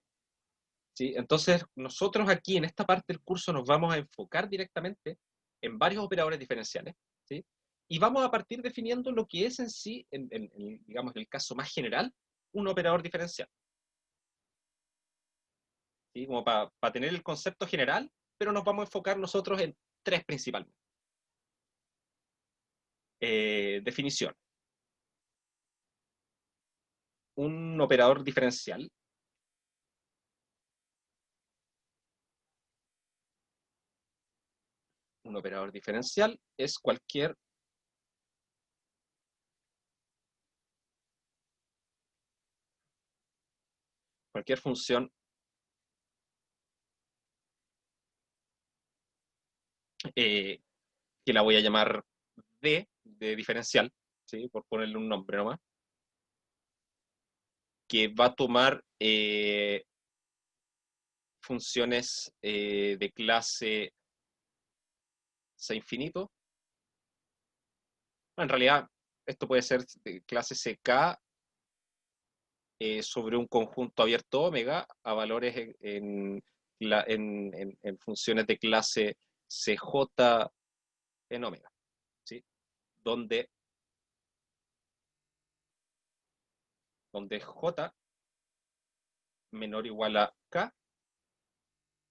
¿sí? Entonces, nosotros aquí en esta parte del curso nos vamos a enfocar directamente en varios operadores diferenciales, ¿sí? Y vamos a partir definiendo lo que es en sí, digamos, en el caso más general, un operador diferencial, ¿sí? Como para tener el concepto general, pero nos vamos a enfocar nosotros en tres principalmente. Definición. Un operador diferencial es cualquier función que la voy a llamar de diferencial, ¿sí? Por ponerle un nombre nomás, que va a tomar funciones de clase C infinito En realidad, esto puede ser de clase CK sobre un conjunto abierto omega a valores en funciones de clase CJ en omega, ¿sí? Donde J menor o igual a K,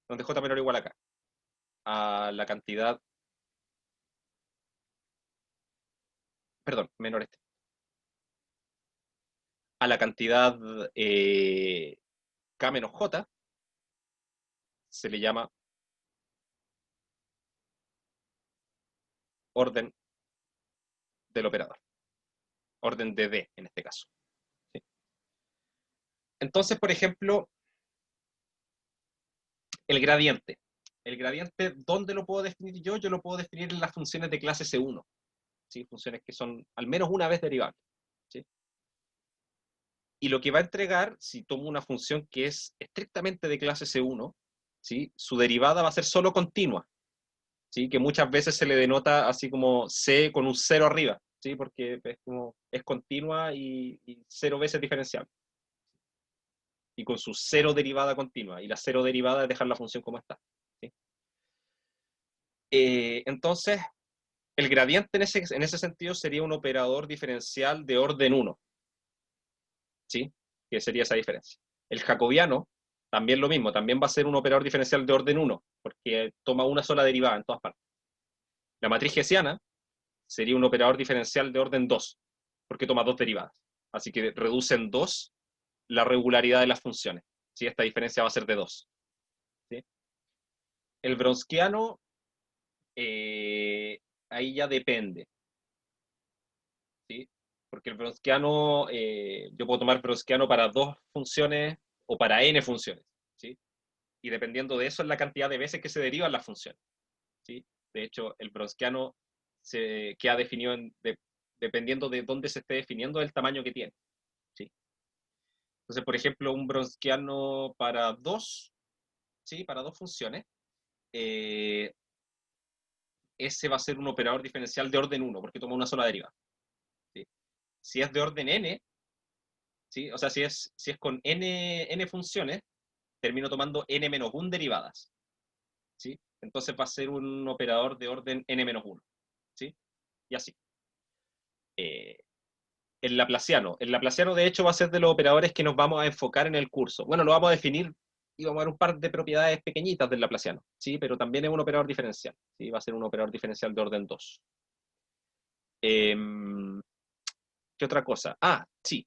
donde J menor o igual a K, a la cantidad, perdón, menor a la cantidad K menos J, se le llama orden del operador, orden de D en este caso. ¿Sí? Entonces, por ejemplo, el gradiente. El gradiente, ¿dónde lo puedo definir yo? Yo lo puedo definir en las funciones de clase C1. ¿Sí? Funciones que son al menos una vez derivables. ¿Sí? Y lo que va a entregar, si tomo una función que es estrictamente de clase C1, ¿sí? Su derivada va a ser solo continua. ¿Sí? Que muchas veces se le denota así como C con un cero arriba, ¿sí? Porque es continua y 0 veces diferenciable. Y con su cero derivada continua. Y la cero derivada es dejar la función como está. ¿Sí? Entonces, el gradiente en ese sentido sería un operador diferencial de orden 1. ¿Sí? Que sería esa diferencia. El jacobiano, también lo mismo, también va a ser un operador diferencial de orden 1, porque toma una sola derivada en todas partes. La matriz hessiana sería un operador diferencial de orden 2, porque toma 2 derivadas. Así que reduce en 2 la regularidad de las funciones. ¿Sí? Esta diferencia va a ser de 2. ¿Sí? El Wronskiano, ahí ya depende. ¿Sí? Porque el Wronskiano, yo puedo tomar Wronskiano para 2 funciones o para n funciones. ¿Sí? Y dependiendo de eso es la cantidad de veces que se derivan las funciones. ¿Sí? De hecho, el Wronskiano se queda definido dependiendo de dónde se esté definiendo el tamaño que tiene. ¿Sí? Entonces, por ejemplo, un Wronskiano para 2, ¿sí? Para 2 funciones, ese va a ser un operador diferencial de orden 1, porque toma una sola derivada. ¿Sí? Si es de orden n, ¿sí? O sea, si es con n funciones, termino tomando n-1 derivadas. ¿Sí? Entonces va a ser un operador de orden n-1. ¿Sí? Y así. El Laplaciano de hecho va a ser de los operadores que nos vamos a enfocar en el curso. Bueno, lo vamos a definir y vamos a ver un par de propiedades pequeñitas del Laplaciano, ¿sí? Pero también es un operador diferencial, ¿sí? Va a ser un operador diferencial de orden 2. ¿Qué otra cosa? Sí,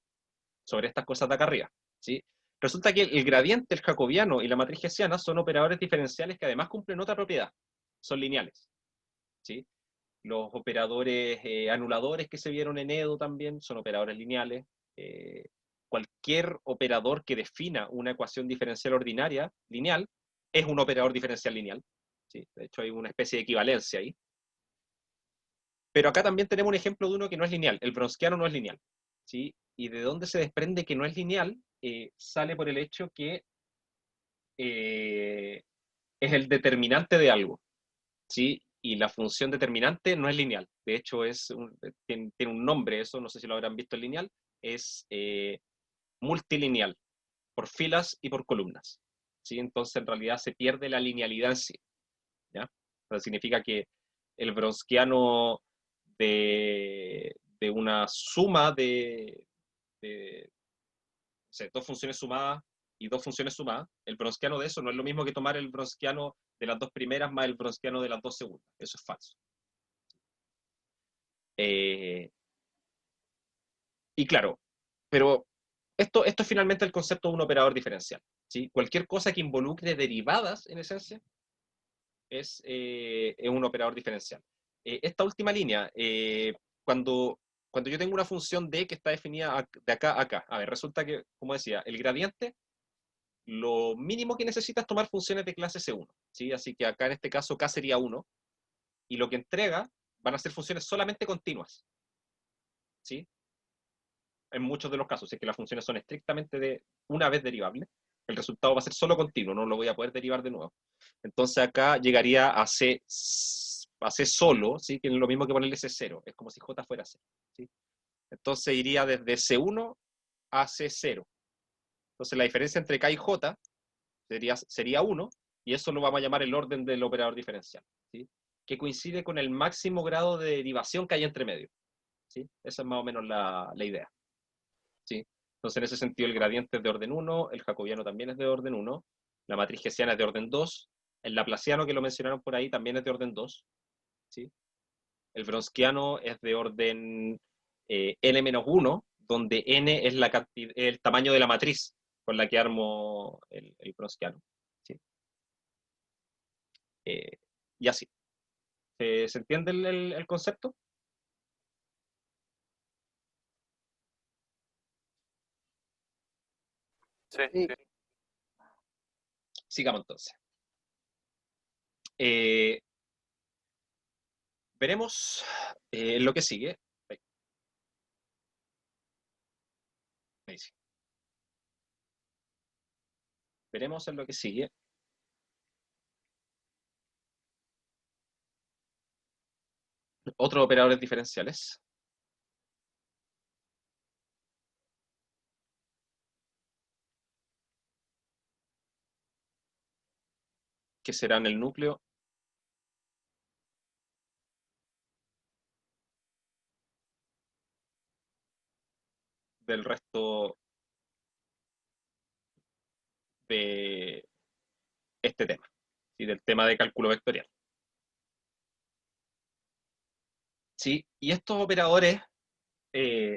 sobre estas cosas de acá arriba, ¿sí? Resulta que el gradiente, el jacobiano y la matriz hessiana son operadores diferenciales que además cumplen otra propiedad, son lineales, ¿sí? Los operadores anuladores que se vieron en Edo también son operadores lineales. Cualquier operador que defina una ecuación diferencial ordinaria lineal es un operador diferencial lineal. ¿Sí? De hecho, hay una especie de equivalencia ahí. Pero acá también tenemos un ejemplo de uno que no es lineal. El Wronskiano no es lineal. ¿Sí? Y de dónde se desprende que no es lineal, sale por el hecho que es el determinante de algo. ¿Sí? Y la función determinante no es lineal. De hecho, tiene un nombre, eso no sé si lo habrán visto en lineal, es multilineal, por filas y por columnas. ¿Sí? Entonces, en realidad se pierde la linealidad en sí. ¿Ya? Entonces, significa que el Wronskiano de una suma de o sea, 2 funciones sumadas y 2 funciones sumadas, el Wronskiano de eso no es lo mismo que tomar el Wronskiano de las 2 primeras más el Wronskiano de las 2 segundas. Eso es falso. Y claro, pero esto es finalmente el concepto de un operador diferencial. ¿Sí? Cualquier cosa que involucre derivadas, en esencia, es un operador diferencial. Esta última línea, cuando yo tengo una función d que está definida de acá a acá, a ver, resulta que, como decía, el gradiente, lo mínimo que necesita es tomar funciones de clase C1. ¿Sí? Así que acá en este caso K sería 1, y lo que entrega van a ser funciones solamente continuas. ¿Sí? En muchos de los casos, si es que las funciones son estrictamente de una vez derivables, el resultado va a ser solo continuo, no lo voy a poder derivar de nuevo. Entonces acá llegaría a C a C solo, ¿sí? Que es lo mismo que ponerle C0, es como si J fuera C, ¿sí? Entonces iría desde C1 a C0. Entonces la diferencia entre K y J sería 1, y eso lo vamos a llamar el orden del operador diferencial, ¿sí? Que coincide con el máximo grado de derivación que hay entre medio, ¿sí? Esa es más o menos la idea, ¿sí? Entonces en ese sentido el gradiente es de orden 1, el jacobiano también es de orden 1, la matriz hessiana es de orden 2, el laplaciano que lo mencionaron por ahí también es de orden 2, ¿sí? El Wronskiano es de orden n-1, donde n es el tamaño de la matriz con la que armo el Wronskiano, ¿sí? Y así. ¿Se entiende el concepto? Sí, Sí. sí. Sigamos entonces. Veremos lo que sigue. Ahí sí. Veremos en lo que sigue. Otros operadores diferenciales. Que serán el núcleo del resto de este tema, ¿sí? Del tema de cálculo vectorial. ¿Sí? Y estos operadores,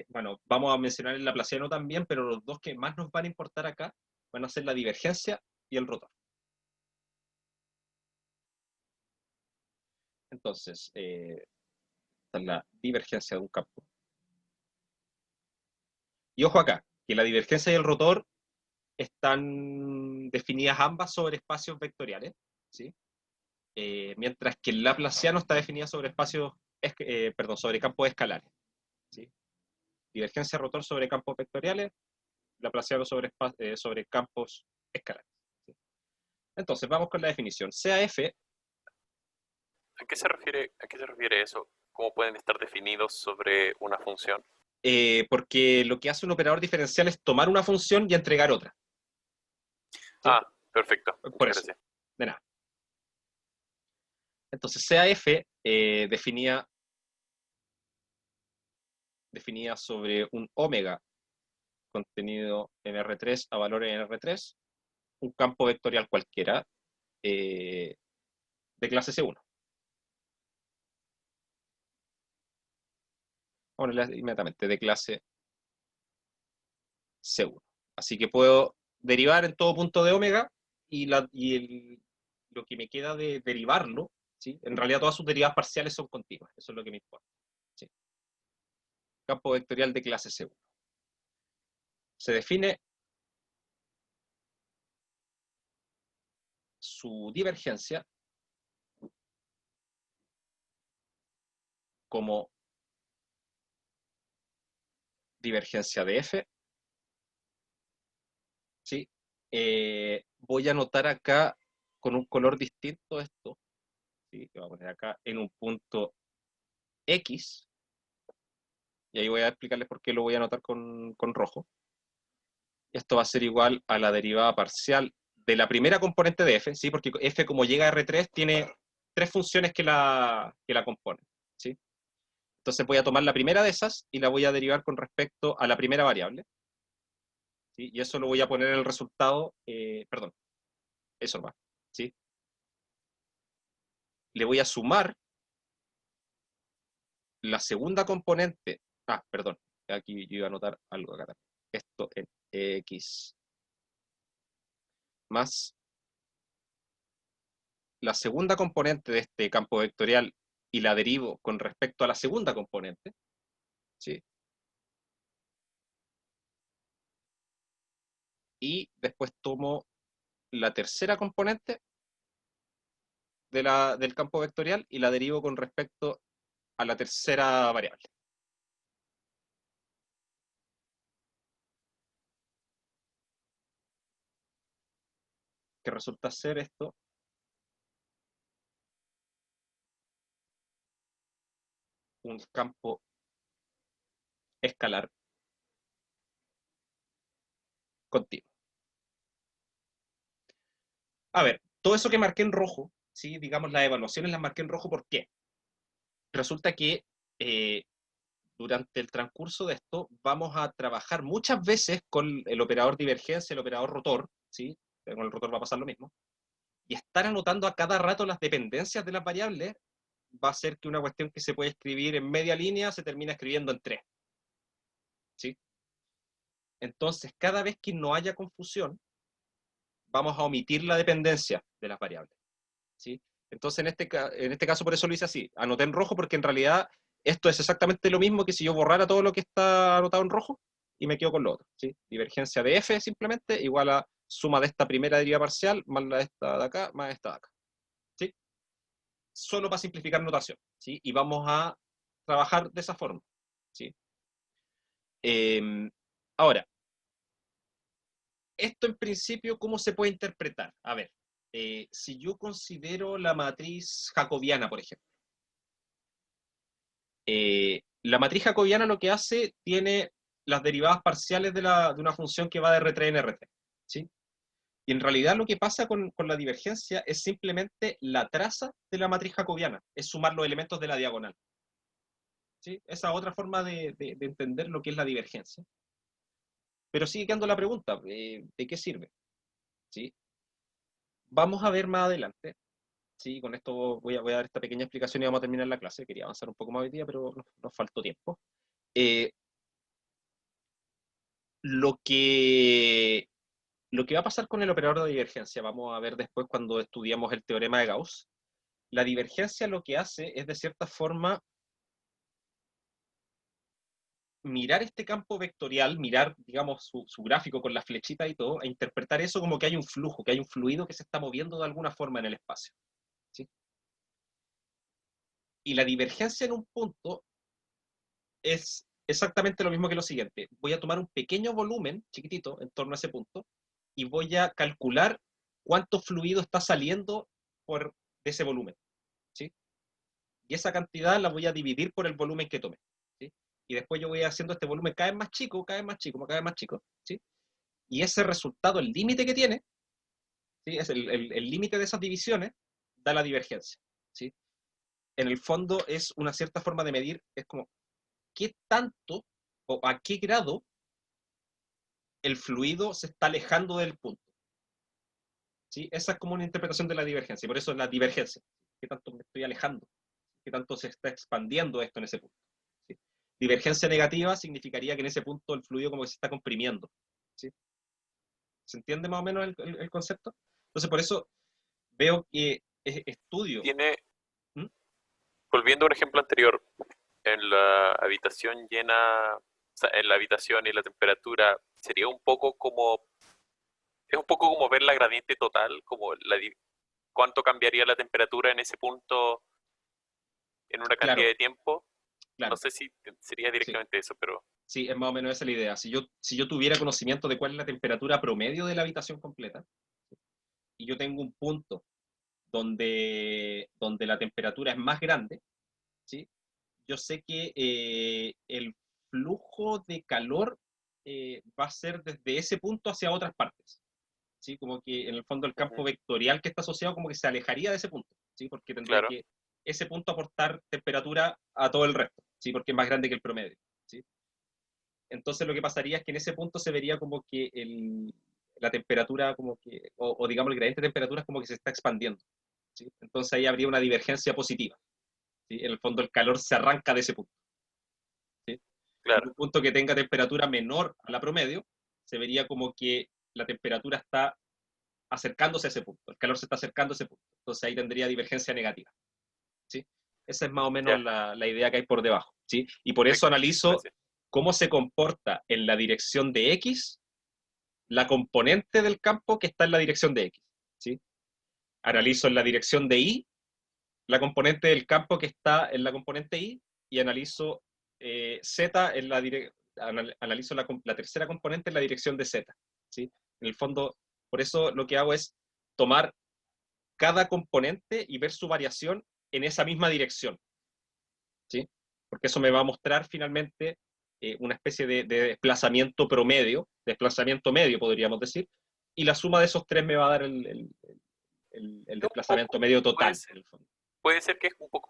bueno, vamos a mencionar el laplaciano también, pero los dos que más nos van a importar acá van a ser la divergencia y el rotor. Entonces, esta es la divergencia de un campo. Y ojo acá, que la divergencia y el rotor están definidas ambas sobre espacios vectoriales, ¿sí? Mientras que el laplaciano está definida sobre espacios, sobre campos escalares, ¿sí? Divergencia rotor sobre campos vectoriales, laplaciano sobre campos escalares, ¿sí? Entonces, vamos con la definición. CAF, ¿A qué se refiere eso? ¿Cómo pueden estar definidos sobre una función? porque lo que hace un operador diferencial es tomar una función y entregar otra. ¿Sí? Ah, perfecto. Por Muchas eso, gracias. de nada. Entonces, CAF definía sobre un omega contenido en R3 a valores en R3, un campo vectorial cualquiera de clase C1. Vamos a ponerle inmediatamente de clase C1. Así que puedo derivar en todo punto de omega y, lo que me queda de derivarlo, ¿sí? En realidad todas sus derivadas parciales son continuas, eso es lo que me importa, ¿sí? Campo vectorial de clase C1. Se define su divergencia como divergencia de F, ¿sí? Voy a anotar acá con un color distinto esto, ¿sí? Que voy a poner acá en un punto X, y ahí voy a explicarles por qué lo voy a anotar con rojo. Esto va a ser igual a la derivada parcial de la primera componente de F, ¿sí? Porque F, como llega a R3, tiene tres funciones que la componen, ¿sí? Entonces voy a tomar la primera de esas y la voy a derivar con respecto a la primera variable, ¿sí? Y eso lo voy a poner en el resultado, perdón, eso va, ¿sí? Le voy a sumar la segunda componente, perdón, aquí yo iba a anotar algo acá también. Esto en X más la segunda componente de este campo vectorial y la derivo con respecto a la segunda componente, ¿sí? Y después tomo la tercera componente del campo vectorial y la derivo con respecto a la tercera variable. Que resulta ser esto un campo escalar continuo. A ver, todo eso que marqué en rojo, ¿sí? Digamos, las evaluaciones las marqué en rojo, ¿por qué? Resulta que durante el transcurso de esto vamos a trabajar muchas veces con el operador divergencia, el operador rotor, ¿sí? Con el rotor va a pasar lo mismo. Y estar anotando a cada rato las dependencias de las variables va a hacer que una cuestión que se puede escribir en media línea se termina escribiendo en 3. ¿Sí? Entonces, cada vez que no haya confusión, vamos a omitir la dependencia de las variables. ¿Sí? Entonces, en este caso, por eso lo hice así. Anoté en rojo porque en realidad esto es exactamente lo mismo que si yo borrara todo lo que está anotado en rojo y me quedo con lo otro. ¿Sí? Divergencia de f simplemente igual a suma de esta primera derivada parcial más la de esta de acá más esta de acá. ¿Sí? Solo para simplificar notación. ¿Sí? Y vamos a trabajar de esa forma. ¿Sí? Ahora, esto en principio, ¿cómo se puede interpretar? A ver, si yo considero la matriz jacobiana, por ejemplo. La matriz jacobiana lo que hace, tiene las derivadas parciales de una función que va de R3 en R3. ¿Sí? Y en realidad lo que pasa con la divergencia es simplemente la traza de la matriz jacobiana, es sumar los elementos de la diagonal. ¿Sí? Esa es otra forma de entender lo que es la divergencia. Pero sigue quedando la pregunta, ¿de qué sirve? ¿Sí? Vamos a ver más adelante. Sí, con esto voy a dar esta pequeña explicación y vamos a terminar la clase. Quería avanzar un poco más hoy día, pero nos faltó tiempo. Lo que va a pasar con el operador de divergencia, vamos a ver después cuando estudiamos el teorema de Gauss. La divergencia lo que hace es, de cierta forma, mirar este campo vectorial, mirar, digamos, su gráfico con la flechita y todo, e interpretar eso como que hay un flujo, que hay un fluido que se está moviendo de alguna forma en el espacio. ¿Sí? Y la divergencia en un punto es exactamente lo mismo que lo siguiente. Voy a tomar un pequeño volumen, chiquitito, en torno a ese punto, y voy a calcular cuánto fluido está saliendo de ese volumen. ¿Sí? Y esa cantidad la voy a dividir por el volumen que tome. ¿Sí? Y después yo voy haciendo este volumen cada vez más chico, cada vez más chico, cada vez más chico. ¿Sí? Y ese resultado, el límite que tiene, ¿sí? Es el límite de esas divisiones, da la divergencia. ¿Sí? En el fondo es una cierta forma de medir, es como qué tanto o a qué grado el fluido se está alejando del punto. ¿Sí? Esa es como una interpretación de la divergencia, y por eso es la divergencia. ¿Qué tanto me estoy alejando? ¿Qué tanto se está expandiendo esto en ese punto? ¿Sí? Divergencia negativa significaría que en ese punto el fluido como que se está comprimiendo. ¿Sí? ¿Se entiende más o menos el concepto? Entonces, por eso veo que estudio... ¿Mm? Volviendo a un ejemplo anterior, en la habitación llena, o sea, en la habitación y la temperatura, sería un poco como, es un poco como ver la gradiente total, como cuánto cambiaría la temperatura en ese punto en una cantidad Claro. de tiempo. Claro. No sé si sería directamente eso, pero... Sí, es más o menos esa la idea. Si yo tuviera conocimiento de cuál es la temperatura promedio de la habitación completa, y yo tengo un punto donde la temperatura es más grande, ¿sí? Yo sé que el flujo de calor va a ser desde ese punto hacia otras partes. ¿Sí? Como que en el fondo el campo vectorial que está asociado como que se alejaría de ese punto, ¿sí? Porque tendría que ese punto aportar temperatura a todo el resto, ¿sí? Porque es más grande que el promedio. ¿Sí? Entonces lo que pasaría es que en ese punto se vería como que la temperatura, como que, o digamos el gradiente de temperatura es como que se está expandiendo. ¿Sí? Entonces ahí habría una divergencia positiva. ¿Sí? En el fondo el calor se arranca de ese punto. ¿Sí? Claro. En un punto que tenga temperatura menor a la promedio, se vería como que la temperatura está acercándose a ese punto, el calor se está acercando a ese punto. Entonces ahí tendría divergencia negativa. ¿Sí? Esa es más o menos la idea que hay por debajo. ¿Sí? Y por eso analizo cómo se comporta en la dirección de X la componente del campo que está en la dirección de X. ¿Sí? Analizo en la dirección de Y la componente del campo que está en la componente Y, y analizo Z en analizo la tercera componente en la dirección de Z. ¿Sí? En el fondo, por eso lo que hago es tomar cada componente y ver su variación en esa misma dirección. ¿Sí? porque eso me va a mostrar finalmente una especie de desplazamiento promedio, desplazamiento medio podríamos decir, y la suma de esos tres me va a dar el desplazamiento medio total. En el fondo. Puede ser que es un poco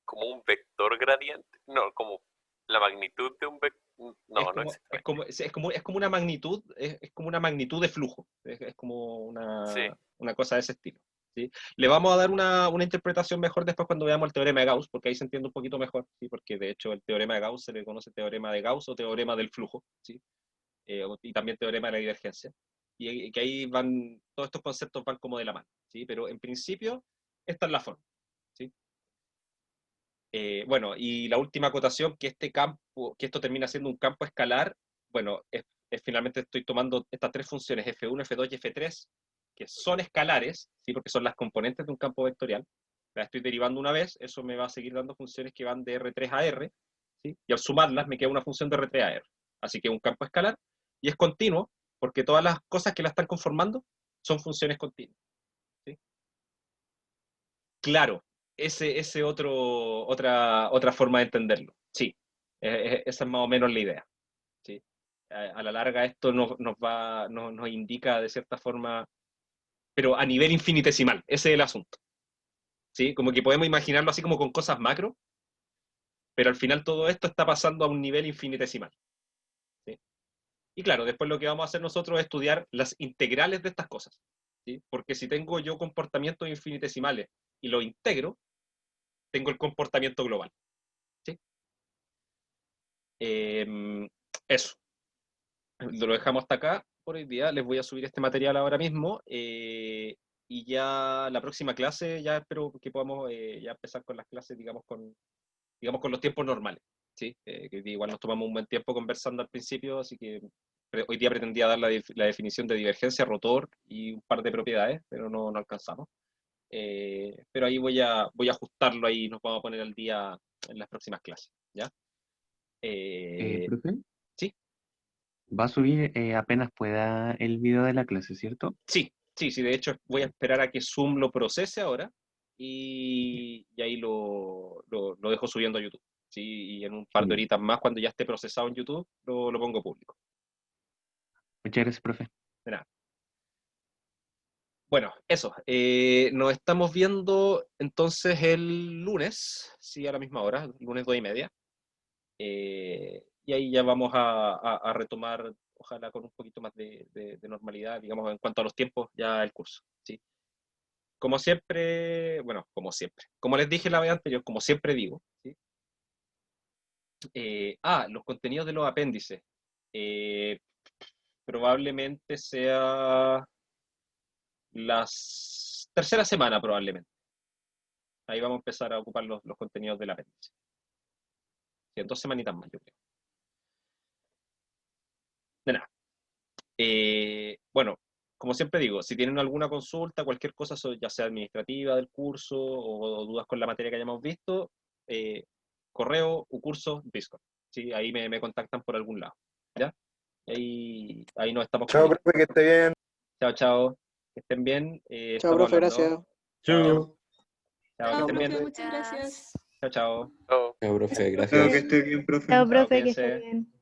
como un vector gradiente, no, como la magnitud de un vector, no, no existe. Es como una magnitud, es como una magnitud de flujo, es como una cosa de ese estilo. ¿Sí? Le vamos a dar una interpretación mejor después cuando veamos el teorema de Gauss, porque ahí se entiende un poquito mejor, ¿sí? Porque de hecho el teorema de Gauss se le conoce teorema de Gauss o teorema del flujo, ¿sí? Y también teorema de la divergencia. Y que ahí van, todos estos conceptos van como de la mano, ¿sí? Pero en principio, esta es la forma, ¿sí? Bueno, y la última acotación, que esto termina siendo un campo escalar, bueno, es finalmente estoy tomando estas tres funciones, F1, F2 y F3, que son escalares, ¿sí? Porque son las componentes de un campo vectorial. Las estoy derivando una vez, eso me va a seguir dando funciones que van de R3 a R, ¿sí? Y al sumarlas me queda una función de R3 a R. Así que es un campo escalar, y es continuo, porque todas las cosas que la están conformando son funciones continuas, ¿sí? Claro, otra forma de entenderlo. Sí, esa es más o menos la idea. ¿Sí? A la larga esto nos indica de cierta forma, pero a nivel infinitesimal, ese es el asunto. ¿Sí? Como que podemos imaginarlo así como con cosas macro, pero al final todo esto está pasando a un nivel infinitesimal. ¿Sí? Y claro, después lo que vamos a hacer nosotros es estudiar las integrales de estas cosas. ¿Sí? Porque si tengo yo comportamientos infinitesimales y lo integro, tengo el comportamiento global. ¿Sí? Eso. Lo dejamos hasta acá por hoy día. Les voy a subir este material ahora mismo. Y ya la próxima clase, ya espero que podamos ya empezar con las clases, digamos con los tiempos normales. ¿Sí? Que igual nos tomamos un buen tiempo conversando al principio, así que hoy día pretendía dar la definición de divergencia, rotor y un par de propiedades, pero no alcanzamos. Pero ahí voy a ajustarlo, ahí nos vamos a poner al día en las próximas clases, ¿ya? Profe, ¿Sí? va a subir apenas pueda el video de la clase, ¿cierto? Sí, de hecho voy a esperar a que Zoom lo procese ahora y ahí lo dejo subiendo a YouTube, ¿sí? Y en un par de horitas más, cuando ya esté procesado en YouTube, lo pongo público. Muchas gracias, profe. De nada. Bueno, eso. Nos estamos viendo entonces el lunes, sí, a la misma hora, lunes 2:30. Y ahí ya vamos a retomar, ojalá con un poquito más de normalidad, digamos, en cuanto a los tiempos, ya el curso, ¿sí? Como siempre, bueno, como les dije la vez anterior, como siempre digo, ¿sí? Los contenidos de los apéndices. Probablemente sea la tercera semana, probablemente. Ahí vamos a empezar a ocupar los contenidos del apéndice. Sí, en 2 semanitas más, yo creo. De nada. Bueno, como siempre digo, si tienen alguna consulta, cualquier cosa, ya sea administrativa del curso o dudas con la materia que hayamos visto, correo, curso, Discord. ¿Sí? Ahí me contactan por algún lado. ¿Ya? Ahí nos estamos Chao, profe, que esté bien. Chao. Que estén bien. Chao, profe, gracias. Chao, que Chao, estén bien. profe, muchas gracias. Chao. Chao, profe, Chao, gracias. que esté bien, profe. Chao, profe, que Cuídense. esté bien.